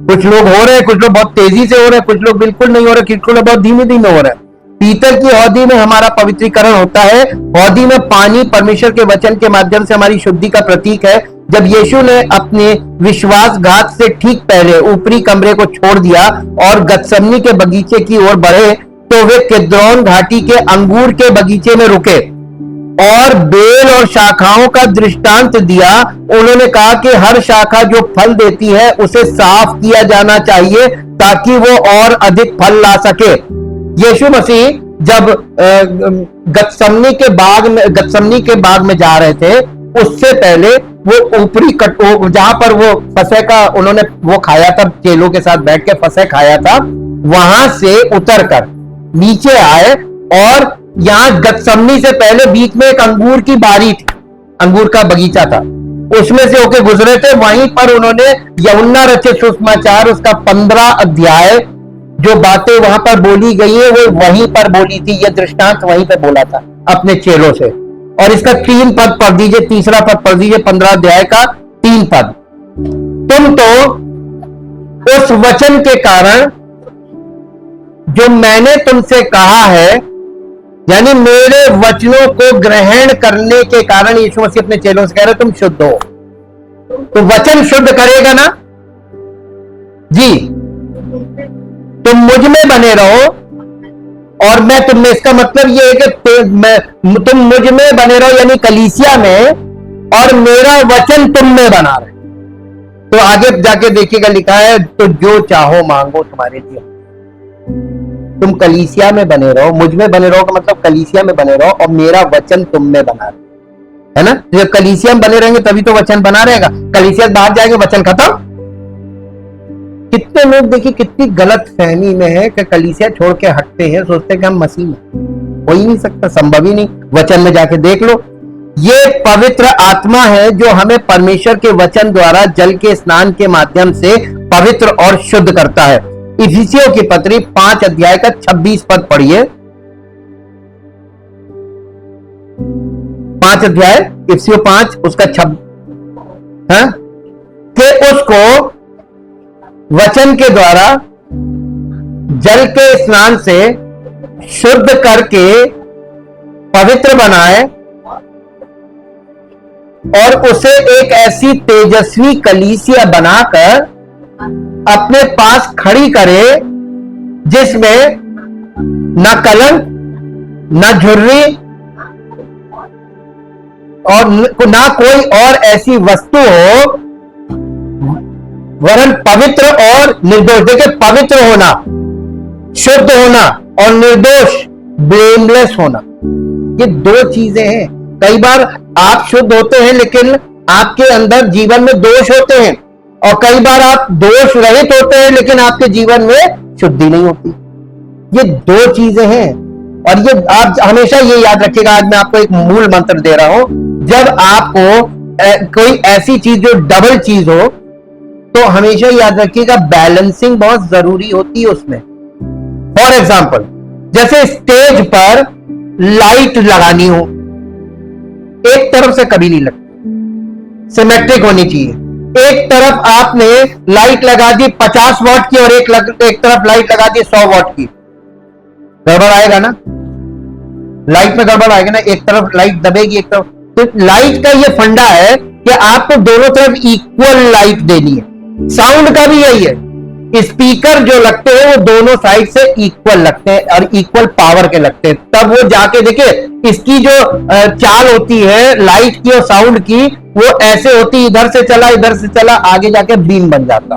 कुछ लोग हो रहे हैं, कुछ लोग बहुत तेजी से हो रहे हैं, कुछ लोग बिल्कुल नहीं हो रहे, कुछ लोग बहुत धीमे धीमे हो रहे हैं। पीतल की हौदी में हमारा पवित्रीकरण होता है। हौदी में पानी परमेश्वर के वचन के माध्यम से हमारी शुद्धि का प्रतीक है। जब यीशु ने अपने विश्वासघात से ठीक पहले ऊपरी कमरे को छोड़ दिया और गतसमनी के बगीचे की ओर बढ़े तो वे किद्रोन घाटी के अंगूर के बगीचे में रुके और बेल और शाखाओं का दृष्टांत दिया। उन्होंने कहा कि हर शाखा जो फल देती है उसे साफ किया जाना चाहिए ताकि वो और अधिक फल ला सके। यीशु मसीह जब गतसमनी के बाग में जा रहे थे उससे पहले वो ऊपरी जहां पर वो फसह का उन्होंने वो खाया था, चेलों के साथ बैठ के फसह खाया था, वहां से उतरकर नीचे आए और यहां गतसमनी से पहले बीच में एक अंगूर की बारी थी, अंगूर का बगीचा था, उसमें से होके गुजरे थे। वहीं पर उन्होंने यूहन्ना रचित सुसमाचार उसका 15 अध्याय जो बातें वहां पर बोली गई है वो वहीं पर बोली थी। यह दृष्टांत वहीं पर बोला था अपने चेलों से। और इसका 3 पद पढ़ दीजिए, तीसरा पद पढ़ दीजिए 15 अध्याय का 3 पद। तुम तो उस वचन के कारण जो मैंने तुमसे कहा है, यानी मेरे वचनों को ग्रहण करने के कारण यीशु मसीह अपने चेलों से कह रहे तुम शुद्ध हो। तो वचन शुद्ध करेगा ना जी। तुम मुझ में बने रहो और मैं तुम में। इसका मतलब ये है कि तुम मुझ में बने रहो यानी कलीसिया में, और मेरा वचन तुम में बना रहे। तो आगे जाके देखिएगा लिखा है तो जो चाहो मांगो तुम्हारे लिए। तुम कलीसिया में बने रहो, मुझ में बने रहो का मतलब कलीसिया में बने रहो और मेरा वचन तुम में बना रहे, है ना। जब कलीसिया में बने रहेंगे तभी तो वचन बना रहेगा। कलीसिया से बाहर जाएंगे वचन खत्म। कितने लोग देखिए कितनी गलत फहमी में है कि कलीसिया छोड़ के हटते हैं, सोचते हैं कि हम मसीह हैं। हो ही नहीं सकता, संभव ही नहीं। वचन में जाके देख लो। ये पवित्र आत्मा है जो हमें परमेश्वर के वचन द्वारा जल के स्नान के माध्यम से पवित्र और शुद्ध करता है। इफिसियों की पत्री 5 अध्याय का 26 पद पढ़िए। 5 अध्याय इफिसियों 5 उसका 26 कि उसको वचन के द्वारा जल के स्नान से शुद्ध करके पवित्र बनाए और उसे एक ऐसी तेजस्वी कलीसिया बनाकर अपने पास खड़ी करे जिसमें न कलंक, न झुर्री और ना कोई और ऐसी वस्तु हो, वरन पवित्र और निर्दोष। देखिए, पवित्र होना, शुद्ध होना और निर्दोष, ब्लेमलेस होना, ये दो चीजें हैं। कई बार आप शुद्ध होते हैं लेकिन आपके अंदर जीवन में दोष होते हैं, और कई बार आप दोष रहित होते हैं लेकिन आपके जीवन में शुद्धि नहीं होती। ये दो चीजें हैं, और ये आप हमेशा ये याद रखिएगा। आज मैं आपको एक मूल मंत्र दे रहा हूं। जब आपको कोई ऐसी चीज जो डबल चीज हो, तो हमेशा याद रखिएगा बैलेंसिंग बहुत जरूरी होती है उसमें। फॉर एग्जाम्पल, जैसे स्टेज पर लाइट लगानी हो, एक तरफ से कभी नहीं लगती, सिमेट्रिक होनी चाहिए। एक तरफ आपने लाइट लगा दी 50 वॉट की और एक तरफ लाइट लगा दी 100 वॉट की, गड़बड़ आएगा ना? लाइट में गड़बड़ आएगा ना, एक तरफ लाइट दबेगी एक तरफ। तो लाइट का ये फंडा है कि आपको दोनों तरफ इक्वल लाइट देनी है। साउंड का भी यही है, स्पीकर जो लगते हैं वो दोनों साइड से इक्वल लगते हैं और इक्वल पावर के लगते हैं, तब वो जाके देखिए इसकी जो चाल होती है लाइट की और साउंड की, वो ऐसे होती, इधर से चला आगे जाके बीम बन जाता।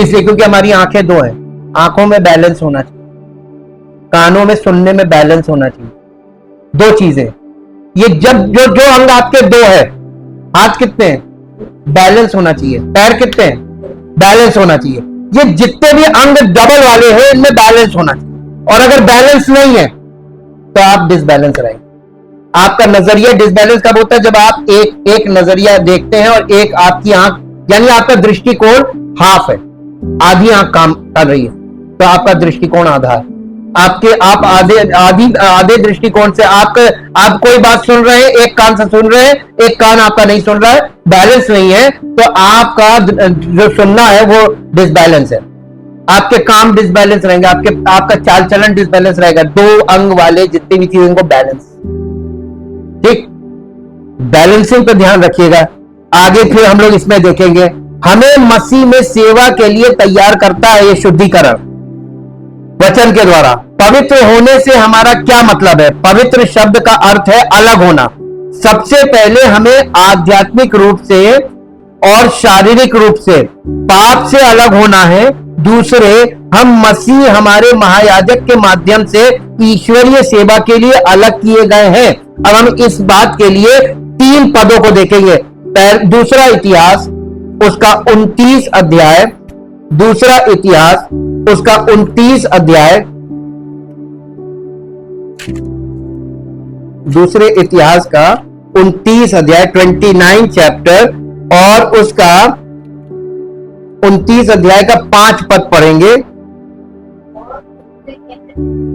इसलिए क्योंकि हमारी आंखें दो हैं, आंखों में बैलेंस होना चाहिए, कानों में सुनने में बैलेंस होना चाहिए, दो चीजें। ये जब जो अंग आपके दो है, हाथ कितने हैं, बैलेंस होना चाहिए, पैर कितने हैं, बैलेंस होना चाहिए। ये जितने भी अंग डबल वाले हैं इनमें बैलेंस होना चाहिए, और अगर बैलेंस नहीं है तो आप डिसबैलेंस रहेंगे। आपका नजरिया डिसबैलेंस कब होता है? जब आप एक नजरिया देखते हैं और एक आपकी आंख, यानी आपका दृष्टिकोण हाफ है, आधी आंख काम कर रही है, तो आपका दृष्टिकोण आधा है। आप आधे दृष्टिकोण से आप कोई बात सुन रहे हैं, एक कान से सुन रहे हैं, एक कान आपका नहीं सुन रहा है, बैलेंस नहीं है, तो आपका जो सुनना है वो डिसबैलेंस है। आपके काम डिसबैलेंस रहेंगे, आपका चाल चलन डिसबैलेंस रहेगा। दो अंग वाले जितनी भी चीजें को बैलेंस, ठीक, बैलेंसिंग पे ध्यान रखिएगा। आगे फिर हम लोग इसमें देखेंगे, हमें मसीह में सेवा के लिए तैयार करता है ये शुद्धिकरण वचन के द्वारा। पवित्र होने से हमारा क्या मतलब है? पवित्र शब्द का अर्थ है अलग होना। सबसे पहले हमें आध्यात्मिक रूप से और शारीरिक रूप से पाप से अलग होना है। दूसरे, हम मसीह हमारे महायाजक के माध्यम से ईश्वरीय सेवा के लिए अलग किए गए हैं। अब हम इस बात के लिए 3 पदों को देखेंगे। दूसरा इतिहास उसका 29 अध्याय, दूसरा इतिहास उसका 29 अध्याय, दूसरे इतिहास का 29 अध्याय 29 चैप्टर, और उसका 29 अध्याय का 5 पद पढ़ेंगे।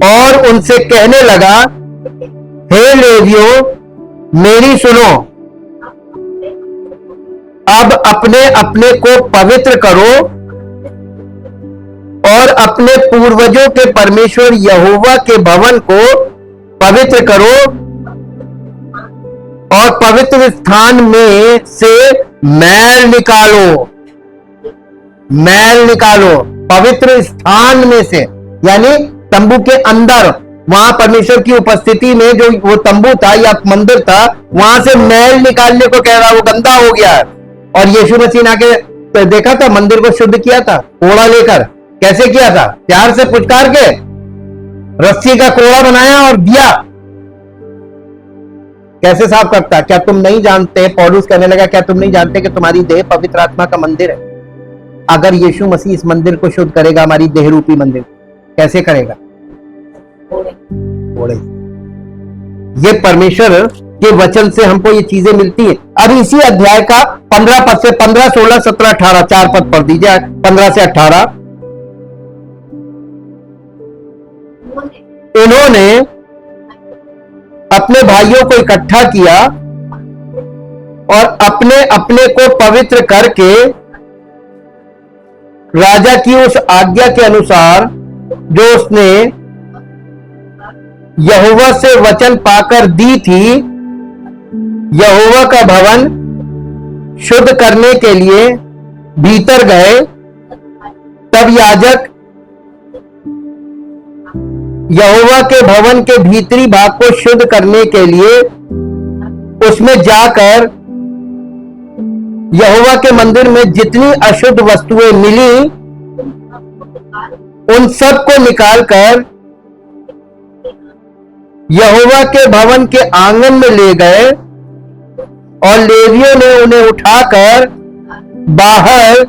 और उनसे कहने लगा, हे लेवियों मेरी सुनो, अब अपने अपने को पवित्र करो और अपने पूर्वजों के परमेश्वर यहोवा के भवन को पवित्र करो और पवित्र स्थान में से मैल निकालो। मैल निकालो पवित्र स्थान में से, यानी तंबू के अंदर, वहां परमेश्वर की उपस्थिति में जो वो तंबू था या मंदिर था, वहां से मैल निकालने को कह रहा, वो गंदा हो गया है। और यीशु मसीह ने आके देखा था, मंदिर को शुद्ध किया था कोड़ा लेकर। कैसे किया था? प्यार से पुचकार के रस्सी का कोड़ा बनाया और दिया। कैसे साफ करता? क्या तुम नहीं जानते? पौलुस कहने लगा, क्या तुम नहीं जानते कि तुम्हारी देह पवित्र आत्मा का मंदिर है? अगर यीशु मसीह इस मंदिर को शुद्ध करेगा, हमारी देह रूपी मंदिर, कैसे करेगा? थोड़े। ये परमेश्वर के वचन से हमको ये चीजें मिलती है। अब इसी अध्याय का 15 पद से 15, 16, 17, 18 4 पद पढ़ दीजिए, 15 से 18। इन्होंने अपने भाइयों को इकट्ठा किया और अपने अपने को पवित्र करके राजा की उस आज्ञा के अनुसार जो उसने यहोवा से वचन पाकर दी थी, यहोवा का भवन शुद्ध करने के लिए भीतर गए, तब याजक यहोवा के भवन के भीतरी भाग को शुद्ध करने के लिए उसमें जाकर यहोवा के मंदिर में जितनी अशुद्ध वस्तुएं मिली उन सब को निकालकर यहोवा के भवन के आंगन में ले गए और लेवियों ने उन्हें उठाकर बाहर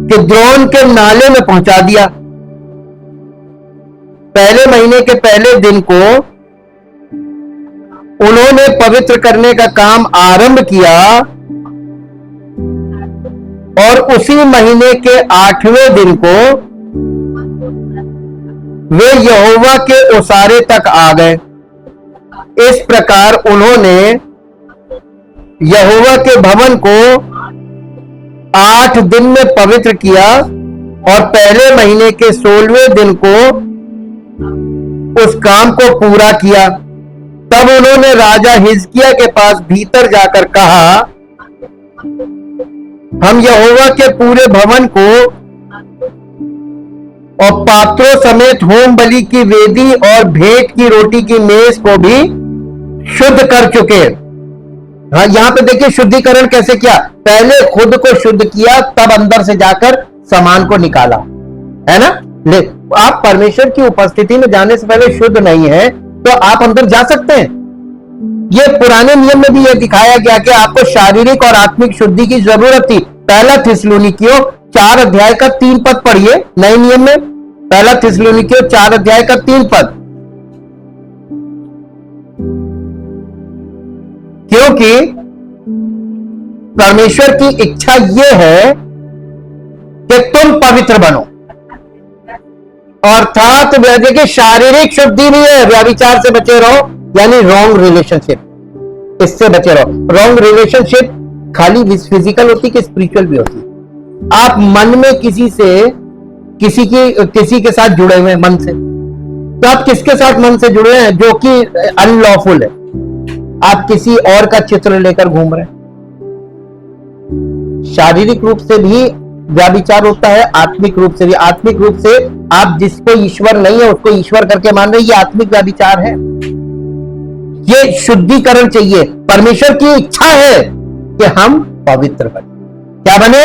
किद्रोन के नाले में पहुंचा दिया। पहले महीने के पहले दिन को उन्होंने पवित्र करने का काम आरंभ किया और उसी महीने के 8वें दिन को वे यहोवा के ओसारे तक आ गए। इस प्रकार उन्होंने यहोवा के भवन को 8 दिन में पवित्र किया और पहले महीने के 16वें दिन को उस काम को पूरा किया। तब उन्होंने राजा हिजकिय्याह के पास भीतर जाकर कहा, हम यहोवा के पूरे भवन को और पात्रों समेत होम बलि की वेदी और भेंट की रोटी की मेज को भी शुद्ध कर चुके। हाँ, यहां पे देखिए शुद्धिकरण कैसे किया। पहले खुद को शुद्ध किया, तब अंदर से जाकर सामान को निकाला, है ना। ले आप परमेश्वर की उपस्थिति में जाने से पहले शुद्ध नहीं है तो आप अंदर जा सकते हैं। ये पुराने नियम में भी ये दिखाया गया कि आपको शारीरिक और आत्मिक शुद्धि की जरूरत थी। पहला थिस्सलुनीकियों 4 अध्याय का 3 पद पढ़िए नए नियम में। पहला थिस्सलुनीकियों 4 अध्याय का 3 पद। क्योंकि परमेश्वर की इच्छा यह है कि तुम पवित्र बनो। अर्थात देखिए शारीरिक शुद्धि भी है, व्यभिचार से बचे रहो, यानी रॉन्ग रिलेशनशिप, इससे बचे रहो। रॉन्ग रिलेशनशिप खाली फिजिकल होती कि स्पिरिचुअल भी होती। आप मन में किसी के साथ जुड़े हुए हैं मन से, तो आप किसके साथ मन से जुड़े हैं? जो कि अनलॉफुल है। आप किसी और का चित्र लेकर घूम रहे हैं। शारीरिक रूप से भी व्यभिचार होता है, आत्मिक रूप से भी। आत्मिक रूप से आप जिसको ईश्वर नहीं है उसको ईश्वर करके मान रहे हैं, ये आत्मिक व्यभिचार है। ये शुद्धिकरण चाहिए। परमेश्वर की इच्छा है कि हम पवित्र बने। क्या बने?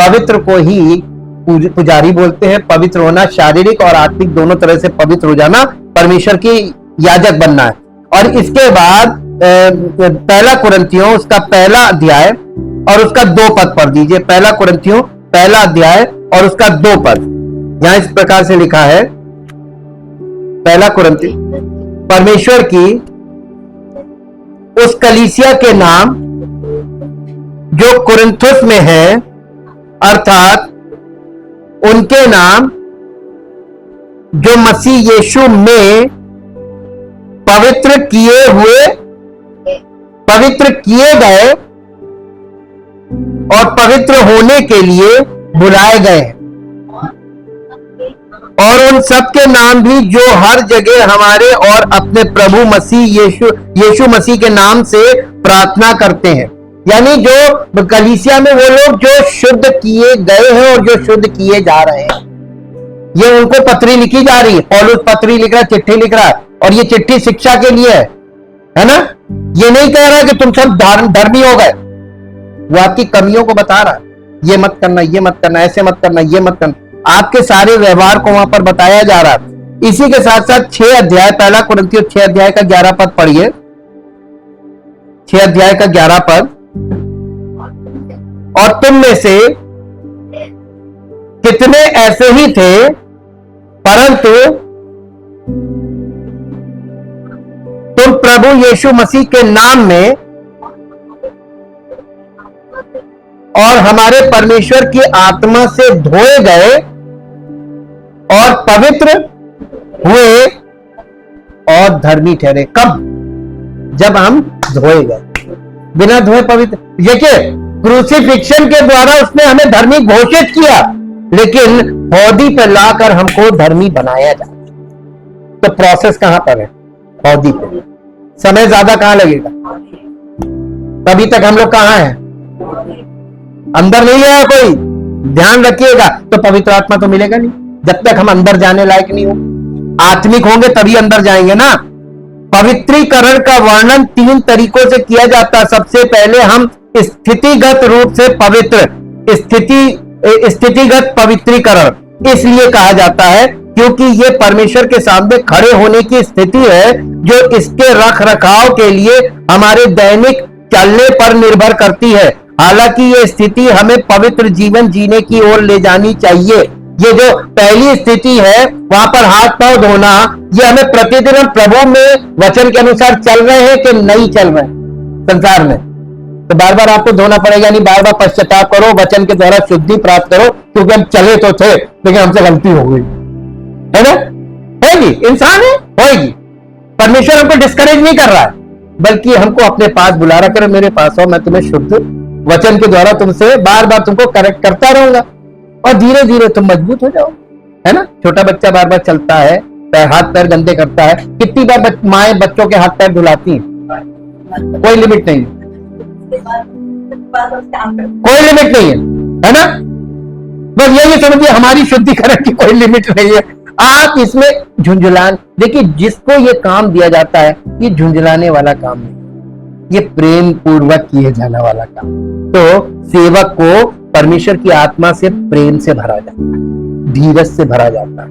पवित्र को ही पुजारी बोलते हैं। पवित्र होना, शारीरिक और आत्मिक दोनों तरह से पवित्र हो जाना, परमेश्वर की याजक बनना है। और इसके बाद पहला कुरिन्थियों उसका पहला अध्याय और उसका 2 पद पढ़ दीजिए। पहला कुरिन्थियों पहला अध्याय और उसका 2 पद। यहां इस प्रकार से लिखा है, पहला कुरिन्थी, परमेश्वर की उस कलीसिया के नाम जो कुरिन्थुस में है, अर्थात उनके नाम जो मसीह यीशु में पवित्र किए गए और पवित्र होने के लिए बुलाए गए, और उन सब के नाम भी जो हर जगह हमारे और अपने प्रभु मसीह यीशु मसीह के नाम से प्रार्थना करते हैं। यानी जो कलीसिया में वो लोग जो शुद्ध किए गए हैं और जो शुद्ध किए जा रहे हैं, ये उनको पत्री लिखी जा रही है। पौलुस पत्री लिख रहा है, चिट्ठी लिख रहा है, और ये चिट्ठी शिक्षा के लिए है ना। ये नहीं कह रहा है कि तुम सब धर्मी हो गए, वो आपकी कमियों को बता रहा है। ये मत करना, ये मत करना, ऐसे मत करना, ये मत करना, आपके सारे व्यवहार को वहां पर बताया जा रहा है। इसी के साथ साथ 6 अध्याय, पहला कुरिन्थियों 6 अध्याय का 11 पद पढ़िए। 6 अध्याय का 11 पद। और तुम में से कितने ऐसे ही थे, परंतु तुम प्रभु यीशु मसीह के नाम में और हमारे परमेश्वर की आत्मा से धोए गए और पवित्र हुए और धर्मी ठहरे। कब? जब हम धोए गए। बिना धोए पवित्र। देखिए क्रूसिफिक्शन के द्वारा उसने हमें धर्मी घोषित किया, लेकिन हौदी पे लाकर हमको धर्मी बनाया जाए। तो प्रोसेस कहां पर है? हौदी पे। समय ज्यादा कहां लगेगा? तभी तक हम लोग कहां हैं? अंदर नहीं आया कोई, ध्यान रखिएगा। तो पवित्र आत्मा तो मिलेगा नहीं जब तक हम अंदर जाने लायक नहीं हो। आत्मिक होंगे तभी अंदर जाएंगे ना। पवित्रीकरण का वर्णन 3 तरीकों से किया जाता है। सबसे पहले हम स्थितिगत रूप से पवित्र, स्थितिगत पवित्रीकरण इसलिए कहा जाता है क्योंकि ये परमेश्वर के सामने खड़े होने की स्थिति है जो इसके रख रखाव के लिए हमारे दैनिक चलने पर निर्भर करती है। हालांकि ये स्थिति हमें पवित्र जीवन जीने की ओर ले जानी चाहिए। ये जो पहली स्थिति है वहां पर हाथ पांव धोना, ये हमें प्रतिदिन हम प्रभु में वचन के अनुसार चल रहे हैं कि नहीं चल रहे संसार में, तो बार बार आपको धोना पड़ेगा नहीं। बार बार पश्चाताप करो, वचन के द्वारा शुद्धि प्राप्त करो, क्योंकि हम चले तो थे लेकिन हमसे गलती हो गई, है ना? होगी, इंसान है, होगी। परमेश्वर हमको डिस्करेज नहीं कर रहा है, बल्कि हमको अपने पास बुला रहा, करो मेरे पास आओ, मैं तुम्हें शुद्ध वचन के द्वारा तुमसे बार बार तुमको करेक्ट करता रहूंगा और धीरे धीरे तुम मजबूत हो जाओ, है ना? छोटा बच्चा बार बार चलता है, हाथ पैर गंदे करता है, कितनी बार माएं बच्चों के हाथ पैर धुलाती हैं? कोई लिमिट नहीं, कोई लिमिट नहीं है ना? बस यही समझिए हमारी शुद्धिकरण की कोई लिमिट नहीं है। आप इसमें झुंझुलान, देखिए जिसको ये काम दिया जाता है ये झुंझुलाने वाला काम नहीं, ये प्रेम पूर्वक किए जाने वाला काम। तो सेवक को परमेश्वर की आत्मा से प्रेम से भरा जाता है, धीरज से भरा जाता है,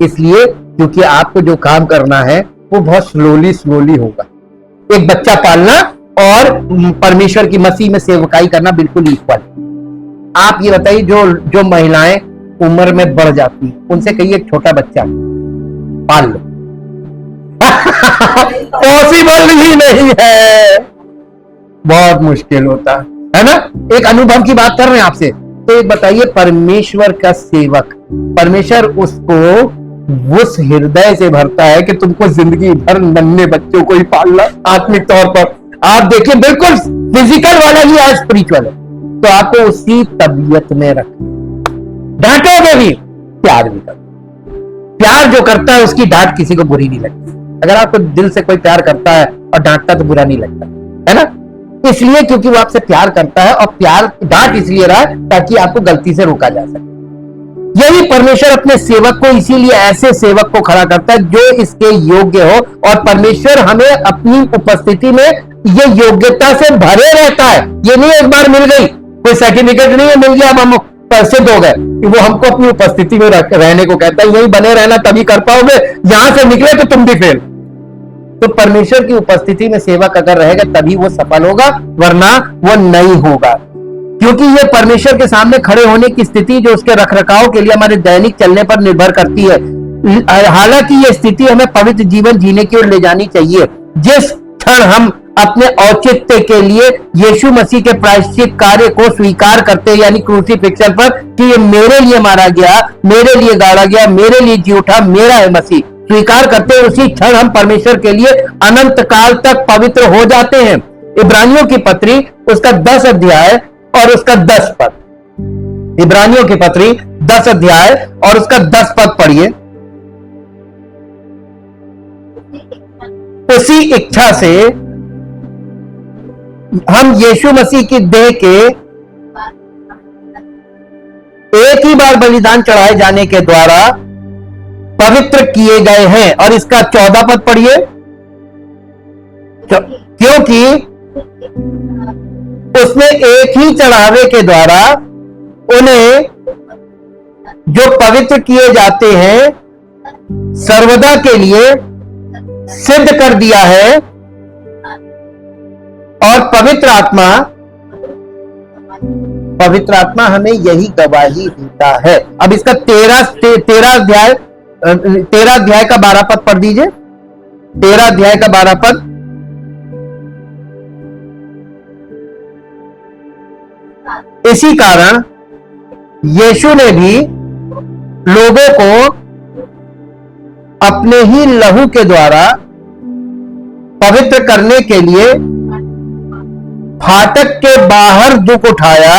इसलिए क्योंकि आपको जो काम करना है वो बहुत स्लोली होगा। एक बच्चा पालना और परमेश्वर की मसीह में सेवकाई करना बिल्कुल इक्वल। आप ये बताइए, जो महिलाएं उम्र में बढ़ जाती हैं उनसे कहिए एक छोटा बच्चा पाल लो, पॉसिबल ही नहीं है, बहुत मुश्किल होता है ना? एक अनुभव की बात कर रहे हैं आपसे, तो एक बताइए परमेश्वर का सेवक, परमेश्वर उसको उस हृदय से भरता है कि तुमको जिंदगी भर नन्हे बच्चों को ही पालना आत्मिक तौर पर। आप देखिए बिल्कुल फिजिकल वाला ही आज स्पिरिचुअल है, तो आपको उसी तबीयत में रखना, डांटोगे भी, प्यार भी करो। प्यार जो करता है उसकी डांट किसी को बुरी नहीं लगती। अगर आपको दिल से कोई प्यार करता है और डांटता तो बुरा नहीं लगता, है ना? इसलिए क्योंकि वो आपसे प्यार करता है, और प्यार डांट इसलिए रहा ताकि आपको गलती से रोका जा सके। यही परमेश्वर अपने सेवक को इसीलिए ऐसे सेवक को खड़ा करता है जो इसके योग्य हो, और परमेश्वर हमें अपनी उपस्थिति में ये योग्यता से भरे रहता है। ये नहीं एक बार मिल गई, कोई सर्टिफिकेट नहीं है, मिल गया अब हम सिद्ध हो गए, वो हमको अपनी उपस्थिति में रहने को कहता है। यही बने रहना तभी कर पाओगे, यहां से निकले तो तुम भी फेल। तो परमेश्वर की उपस्थिति में सेवक अगर रहेगा तभी वो सफल होगा, वरना वो नहीं होगा। क्योंकि ये परमेश्वर के सामने खड़े होने की स्थिति जो उसके रखरखाव के लिए हमारे दैनिक चलने पर निर्भर करती है। हालांकि ये स्थिति हमें पवित्र जीवन जीने की ओर ले जानी चाहिए। जिस क्षण हम अपने औचित्य के लिए यीशु मसीह के प्रायश्चित कार्य को स्वीकार करते हैं, यानी क्रूसीफिक्शन पर, कि ये मेरे लिए मारा गया, मेरे लिए गाड़ा गया, मेरे लिए जी उठा, मेरा है मसीह, स्वीकार करते हैं, उसी क्षण हम परमेश्वर के लिए अनंत काल तक पवित्र हो जाते हैं। इब्रानियों की पत्री उसका 10 अध्याय और उसका 10 पद, इब्रानियों की पत्री 10 अध्याय और उसका 10 पद पढ़िए। उसी इच्छा से हम यीशु मसीह की देह के एक ही बार बलिदान चढ़ाए जाने के द्वारा पवित्र किए गए हैं। और इसका 14 पद पढ़िए, क्योंकि उसने एक ही चढ़ावे के द्वारा उन्हें जो पवित्र किए जाते हैं सर्वदा के लिए सिद्ध कर दिया है, और पवित्र आत्मा हमें यही गवाही देता है। अब इसका 13 अध्याय का 12 पद पढ़ दीजिए, 13 अध्याय का 12 पद। इसी कारण यीशु ने भी लोगों को अपने ही लहू के द्वारा पवित्र करने के लिए फाटक के बाहर दुख उठाया।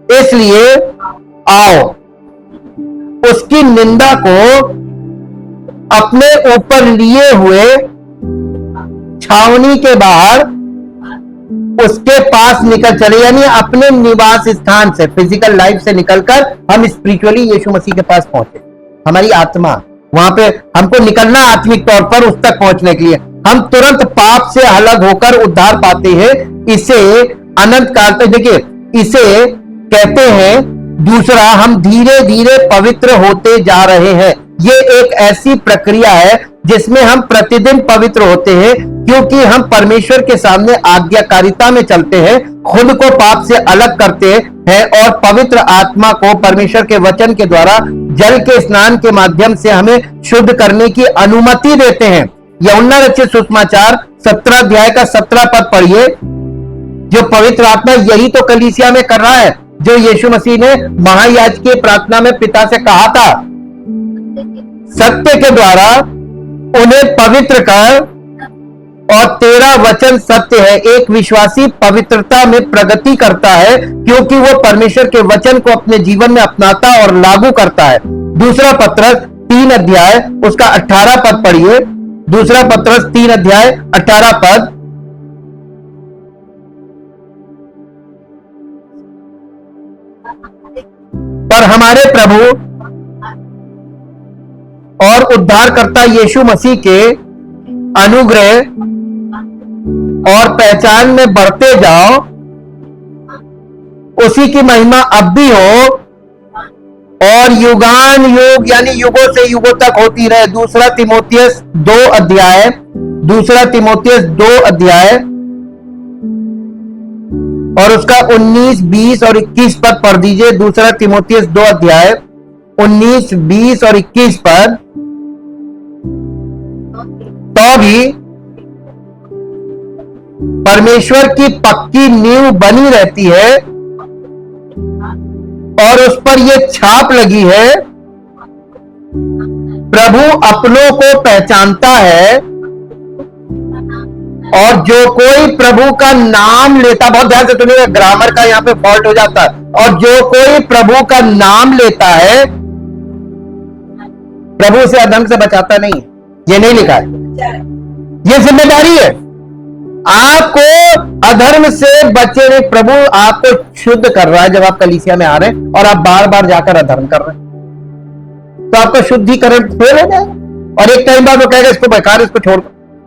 इसलिए आओ उसकी निंदा को अपने ऊपर लिए हुए छावनी के बाहर उसके पास निकल चले, यानी अपने निवास स्थान से, फिजिकल लाइफ से निकलकर हम स्पिरिचुअली यीशु मसीह के पास पहुंचे। हमारी आत्मा वहां पे, हमको निकलना आत्मिक तौर पर उस तक पहुंचने के लिए हम तुरंत पाप से अलग होकर उद्धार पाते हैं। इसे अनंत काल तक, देखिए इसे कहते हैं दूसरा, हम धीरे धीरे पवित्र होते जा रहे हैं। ये एक ऐसी प्रक्रिया है जिसमें हम प्रतिदिन पवित्र होते हैं, क्योंकि हम परमेश्वर के सामने आज्ञाकारिता में चलते हैं, खुद को पाप से अलग करते हैं और पवित्र आत्मा को परमेश्वर के वचन के द्वारा जल के स्नान के माध्यम से हमें शुद्ध करने की अनुमति देते हैं। यूहन्ना रचित सुसमाचार 17 अध्याय का 17 पद पढ़िए। जो पवित्र आत्मा यही तो कलीसिया में कर रहा है, जो यीशु मसीह ने महायाजकीय प्रार्थना में पिता से कहा था, सत्य के द्वारा उन्हें पवित्र कर, और तेरा वचन सत्य है। एक विश्वासी पवित्रता में प्रगति करता है क्योंकि वो परमेश्वर के वचन को अपने जीवन में अपनाता और लागू करता है। दूसरा पत्रस 3 अध्याय उसका 18 पद पढ़िए। दूसरा पत्रस 3 अध्याय 18 पद। पर हमारे प्रभु और उद्धारकर्ता यीशु मसीह के अनुग्रह और पहचान में बढ़ते जाओ, उसी की महिमा अब भी हो और युगान युग, यानी युगों से युगों तक होती रहे। दूसरा तीमुथियुस 2 अध्याय, दूसरा तीमुथियुस 2 अध्याय और उसका 19, 20 और 21 पद पढ़ दीजिए। दूसरा तीमुथियुस 2 अध्याय 19, 20 और 21 पद। तो भी परमेश्वर की पक्की नींव बनी रहती है और उस पर यह छाप लगी है, प्रभु अपनों को पहचानता है और जो कोई प्रभु का नाम लेता, बहुत ध्यान से सुनिएगा, ग्रामर का यहां पे फॉल्ट हो जाता है, और जो कोई प्रभु का नाम लेता है प्रभु उसे अधर्म से बचाता नहीं। ये नहीं लिखा है, ये जिम्मेदारी है। आपको अधर्म से बचे नहीं, प्रभु आपको शुद्ध कर रहा है। जब आप कलीसिया में आ रहे हैं और आप बार बार जाकर अधर्म कर रहे हैं तो आपका शुद्धिकरण फेल हो जाएगा और एक टाइम बाद वो कहेगा इसको बेकार, इसको छोड़,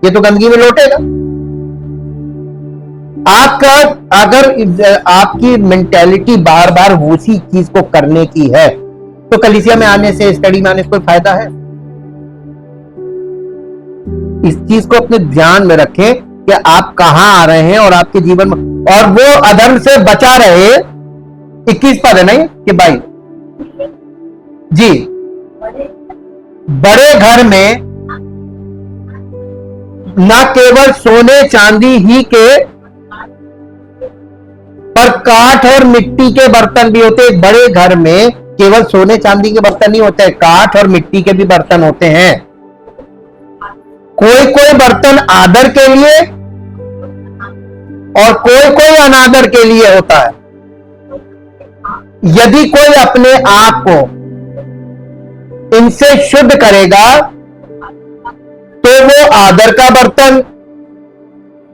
ये तो गंदगी में लौटेगा। आपका अगर आपकी मेंटेलिटी बार बार उसी चीज को करने की है तो कलीसिया में आने से, स्टडी में आने से कोई फायदा है? इस चीज को अपने ध्यान में रखें कि आप कहां आ रहे हैं और आपके जीवन में, और वो अधर्म से बचा रहे। 21 पद है नहीं कि भाई जी, बड़े घर में न केवल सोने चांदी ही के पर काठ और मिट्टी के बर्तन भी होते हैं। बड़े घर में केवल सोने चांदी के बर्तन नहीं होते, काठ और मिट्टी के भी बर्तन होते हैं। कोई कोई बर्तन आदर के लिए और कोई कोई अनादर के लिए होता है। यदि कोई अपने आप को इनसे शुद्ध करेगा तो वो आदर का बर्तन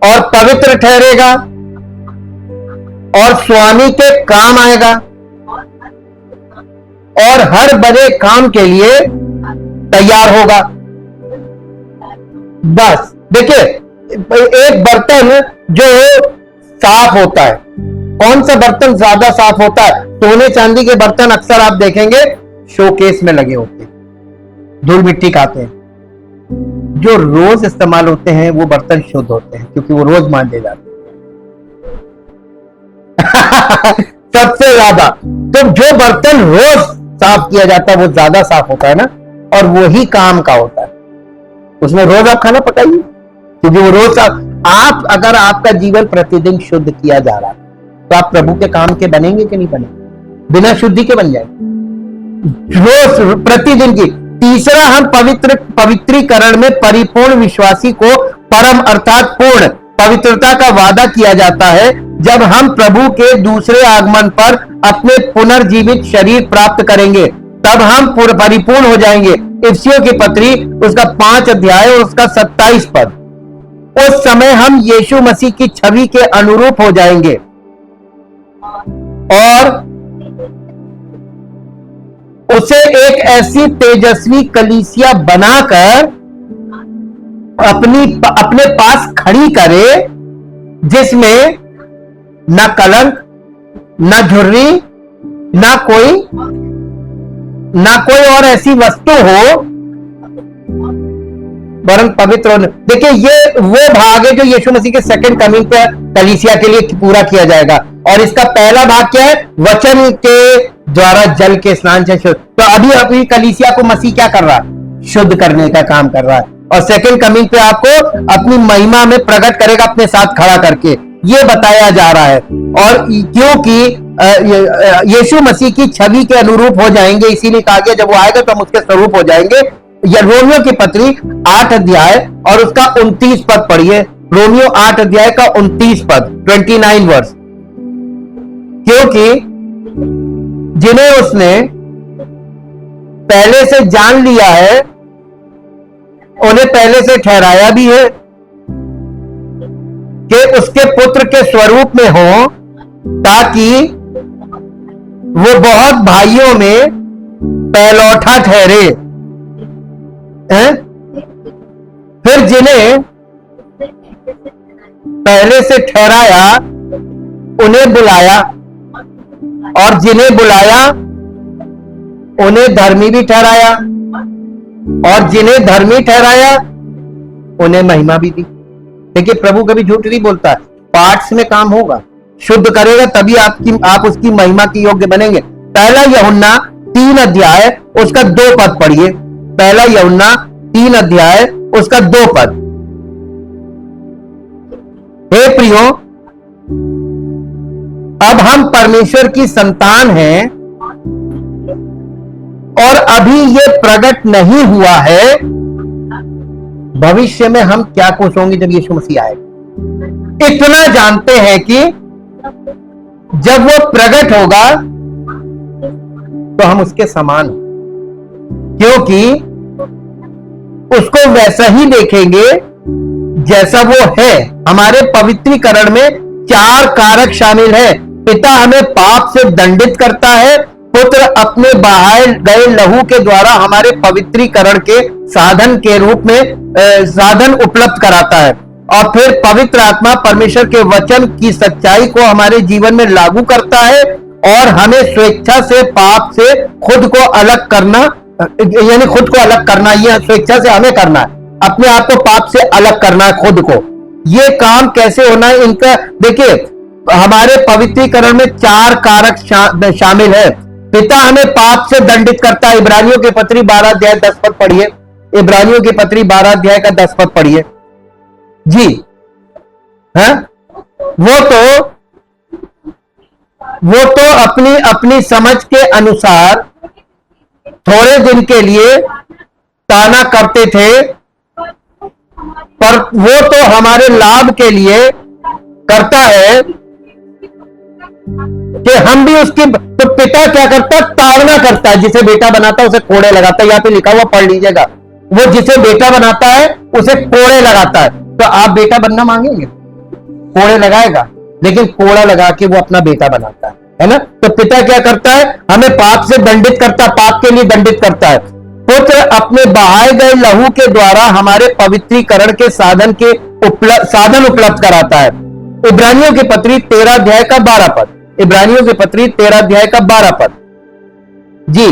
और पवित्र ठहरेगा और स्वामी के काम आएगा और हर बड़े काम के लिए तैयार होगा। बस देखिए, एक बर्तन जो साफ होता है, कौन सा बर्तन ज्यादा साफ होता है? सोने चांदी के बर्तन अक्सर आप देखेंगे शोकेस में लगे होते हैं, धूल मिट्टी खाते हैं। जो रोज इस्तेमाल होते हैं वो बर्तन शुद्ध होते हैं क्योंकि वो रोज मांजे जाते हैं। सबसे ज्यादा तो जो बर्तन रोज साफ किया जाता है वो ज्यादा साफ होता है ना, और वही काम का होता है। उसमें रोज आप खाना पकाइए क्योंकि वो रोज आप अगर आपका जीवन प्रतिदिन शुद्ध किया जा रहा है तो आप प्रभु के काम के बनेंगे कि नहीं बनेंगे? बिना शुद्धि के बन जाएंगे रोज प्रतिदिन की। तीसरा, हम पवित्रीकरण में परिपूर्ण विश्वासी को परम अर्थात पूर्ण पवित्रता का वादा किया जाता है जब हम प्रभु के दूसरे आगमन पर अपने पुनर्जीवित शरीर प्राप्त करेंगे, तब हम परिपूर्ण हो जाएंगे। इफिसियों की पत्री उसका 5 अध्याय और उसका 27 पद। उस समय हम यीशु मसीह की छवि के अनुरूप हो जाएंगे और उसे एक ऐसी तेजस्वी कलीसिया बनाकर अपने पास खड़ी करे जिसमें न कलंक, न झुर्री, न कोई और ऐसी वस्तु हो, वरन पवित्र होने। देखिए, ये वो भाग है जो यीशु मसीह के सेकंड कमिंग पे कलीसिया के लिए पूरा किया जाएगा। और इसका पहला भाग क्या है? वचन के द्वारा जल के स्नान से शुद्ध। तो अभी कलीसिया को मसीह क्या कर रहा है? शुद्ध करने का काम कर रहा है। और सेकंड कमिंग पे आपको अपनी महिमा में प्रकट करेगा अपने साथ खड़ा करके, ये बताया जा रहा है। और क्योंकि यीशु मसीह की छवि के अनुरूप हो जाएंगे, इसीलिए कहा गया जब वो आएगा तो हम उसके स्वरूप हो जाएंगे। या रोमियो की पत्री 8 अध्याय और उसका 29 पद पढ़िए। रोमियो 8 अध्याय का 29 पद, 29 वर्ष। क्योंकि जिन्हें उसने पहले से जान लिया है उन्हें पहले से ठहराया भी है कि उसके पुत्र के स्वरूप में हो, ताकि वो बहुत भाइयों में पहलौठा ठहरे। फिर जिन्हें पहले से ठहराया उन्हें बुलाया, और जिन्हें बुलाया उन्हें धर्मी भी ठहराया, और जिन्हें धर्मी ठहराया उन्हें महिमा भी दी। देखिए, प्रभु कभी झूठ नहीं बोलता है। पार्ट्स में काम होगा, शुद्ध करेगा तभी आप उसकी महिमा की योग्य बनेंगे। पहला यूहन्ना 3 अध्याय उसका 2 पद पढ़िए। पहला यूहन्ना 3 अध्याय उसका 2 पद। हे प्रियो, अब हम परमेश्वर की संतान हैं और अभी ये प्रकट नहीं हुआ है भविष्य में हम क्या कुछ होंगे जब यीशु मसीह आएगा। इतना जानते हैं कि जब वो प्रकट होगा तो हम उसके समान, क्योंकि उसको वैसा ही देखेंगे जैसा वो है। हमारे पवित्रीकरण में 4 कारक शामिल है। पिता हमें पाप से दंडित करता है, पुत्र अपने बहाए गए लहू के द्वारा हमारे पवित्रीकरण के साधन के रूप में साधन उपलब्ध कराता है, और फिर पवित्र आत्मा परमेश्वर के वचन की सच्चाई को हमारे जीवन में लागू करता है और हमें स्वेच्छा से पाप से खुद को अलग करना, यानी खुद को अलग करना, यह स्वेच्छा से हमें करना है, अपने आप को पाप से अलग करना है खुद को। ये काम कैसे होना है इनका? देखिए, हमारे पवित्रीकरण में 4 कारक शामिल है। पिता हमें पाप से दंडित करता है। इब्रानियों की पत्री 12 अध्याय 10 पद पढ़िए। इब्रानियों की पत्री 12 अध्याय का 10 पद पढ़िए जी। है वो तो अपनी समझ के अनुसार थोड़े दिन के लिए ताना करते थे, पर वो तो हमारे लाभ के लिए करता है कि हम भी उसकी। तो पिता क्या करता? ताड़ना करता है। जिसे बेटा बनाता है उसे कोड़े लगाता है। यहाँ पे लिखा हुआ पढ़ लीजिएगा। वो जिसे बेटा बनाता है उसे कोड़े लगाता है। तो आप बेटा बनना मांगेंगे? कोड़े लगाएगा, लेकिन कोड़ा लगा के वो अपना बेटा बनाता है ना। तो पिता क्या करता है? हमें पाप से दंडित करता है, पाप के लिए दंडित करता है। पुत्र अपने बहाए गए लहू के द्वारा हमारे पवित्रीकरण के साधन उपलब्ध कराता है। इब्रानियों की पत्री 13 अध्याय का 12 पद। इब्रानियों की पत्री 13 अध्याय का 12 पद जी।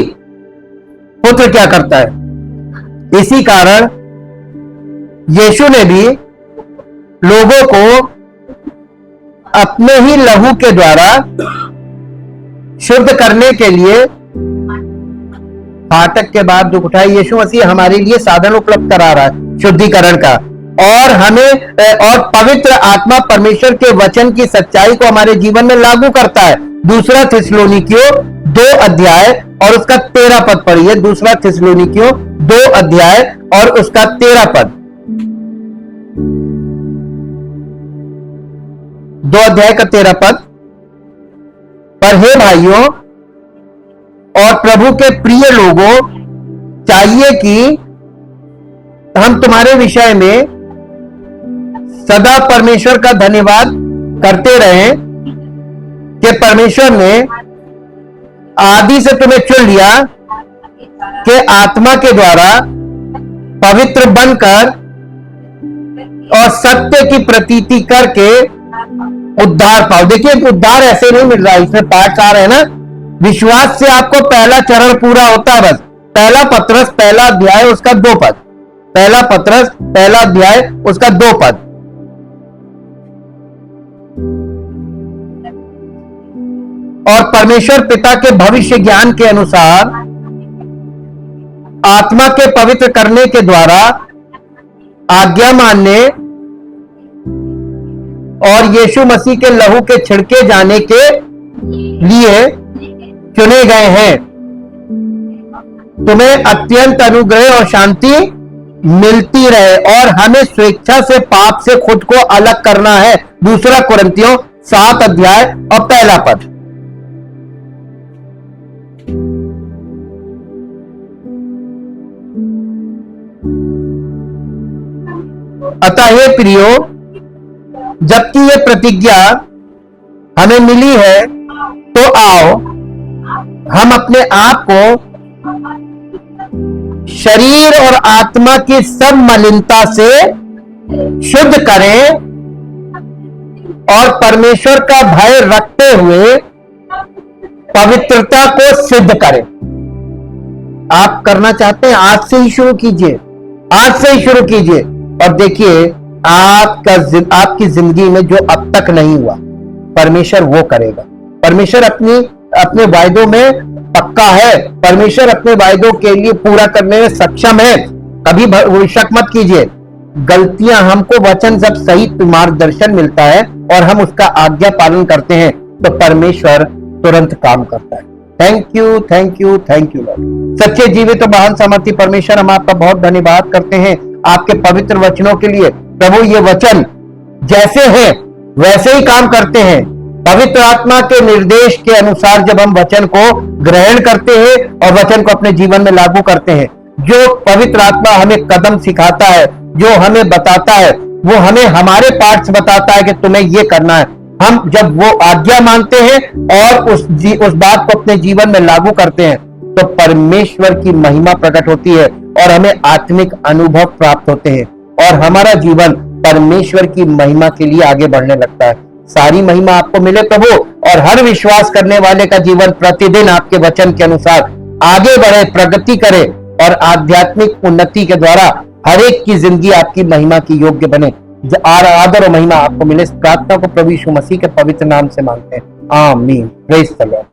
पुत्र क्या करता है? इसी कारण यीशु ने भी लोगों को अपने ही लहू के द्वारा शुद्ध करने के लिए फाटक के बाद दुख उठाए। यीशु मसीह हमारे लिए साधन उपलब्ध करा रहा है शुद्धिकरण का, और हमें और पवित्र आत्मा परमेश्वर के वचन की सच्चाई को हमारे जीवन में लागू करता है। दूसरा थिस्सलुनीकियों 2 अध्याय और उसका 13 पद पढ़िए। दूसरा थिस्सलुनीकियों 2 अध्याय और उसका 13 पद। 2 अध्याय का 13 पद। पर हे भाइयों और प्रभु के प्रिय लोगों, चाहिए कि हम तुम्हारे विषय में सदा परमेश्वर का धन्यवाद करते रहें कि परमेश्वर ने आदि से तुम्हें चुन लिया कि आत्मा के द्वारा पवित्र बनकर और सत्य की प्रतीति करके उद्धार पाओ। देखिए, उद्धार ऐसे नहीं मिल रहा है, इसमें पार्ट्स आ रहे हैं ना। विश्वास से आपको पहला चरण पूरा होता है। बस पहला पत्रस पहला अध्याय उसका 2 पद, पहला पत्रस पहला अध्याय उसका 2 पद। और परमेश्वर पिता के भविष्य ज्ञान के अनुसार आत्मा के पवित्र करने के द्वारा आज्ञा मानने और यीशु मसीह के लहू के छिड़के जाने के लिए चुने गए हैं। तुम्हें अत्यंत अनुग्रह और शांति मिलती रहे और हमें स्वेच्छा से पाप से खुद को अलग करना है। 2 कुरिन्थियों 7 अध्याय और पहला पद। अतः हे प्रियो, जबकि ये प्रतिज्ञा हमें मिली है, तो आओ हम अपने आप को शरीर और आत्मा की सब मलिनता से शुद्ध करें और परमेश्वर का भय रखते हुए पवित्रता को सिद्ध करें। आप करना चाहते हैं, आज से ही शुरू कीजिए, आज से ही शुरू कीजिए। और देखिए, आपकी जिंदगी में जो अब तक नहीं हुआ, परमेश्वर वो करेगा। परमेश्वर अपने वायदों में पक्का है। परमेश्वर अपने वायदों के लिए पूरा करने में सक्षम है। कभी शक मत कीजिए। गलतियां हमको वचन जब सही मार्गदर्शन मिलता है और हम उसका आज्ञा पालन करते हैं, तो परमेश्वर तुरंत काम करता है। Thank you, thank you, thank you Lord. सच्चे जीवित तो महान सामर्थी परमेश्वर, हम आपका बहुत धन्यवाद करते हैं आपके पवित्र वचनों के लिए। प्रभु, ये वचन जैसे हैं वैसे ही काम करते हैं। पवित्र आत्मा के निर्देश के अनुसार जब हम वचन को ग्रहण करते हैं और वचन को अपने जीवन में लागू करते हैं, जो पवित्र आत्मा हमें कदम सिखाता है, जो हमें बताता है, वो हमें हमारे पार्ट्स बताता है कि तुम्हें ये करना है। हम जब वो आज्ञा मानते हैं और उस बात को अपने जीवन में लागू करते हैं, तो परमेश्वर की महिमा प्रकट होती है और हमें आत्मिक अनुभव प्राप्त होते हैं और हमारा जीवन परमेश्वर की महिमा के लिए आगे बढ़ने लगता है। सारी महिमा आपको मिले प्रभु, और हर विश्वास करने वाले का जीवन प्रतिदिन आपके वचन के अनुसार आगे बढ़े, प्रगति करे और आध्यात्मिक उन्नति के द्वारा हर एक की जिंदगी आपकी महिमा की योग्य बने। आदर और महिमा आपको मिले। इस प्रार्थना को प्रभु यीशु मसीह के पवित्र नाम से मांगते हैं, आमीन। Praise the Lord.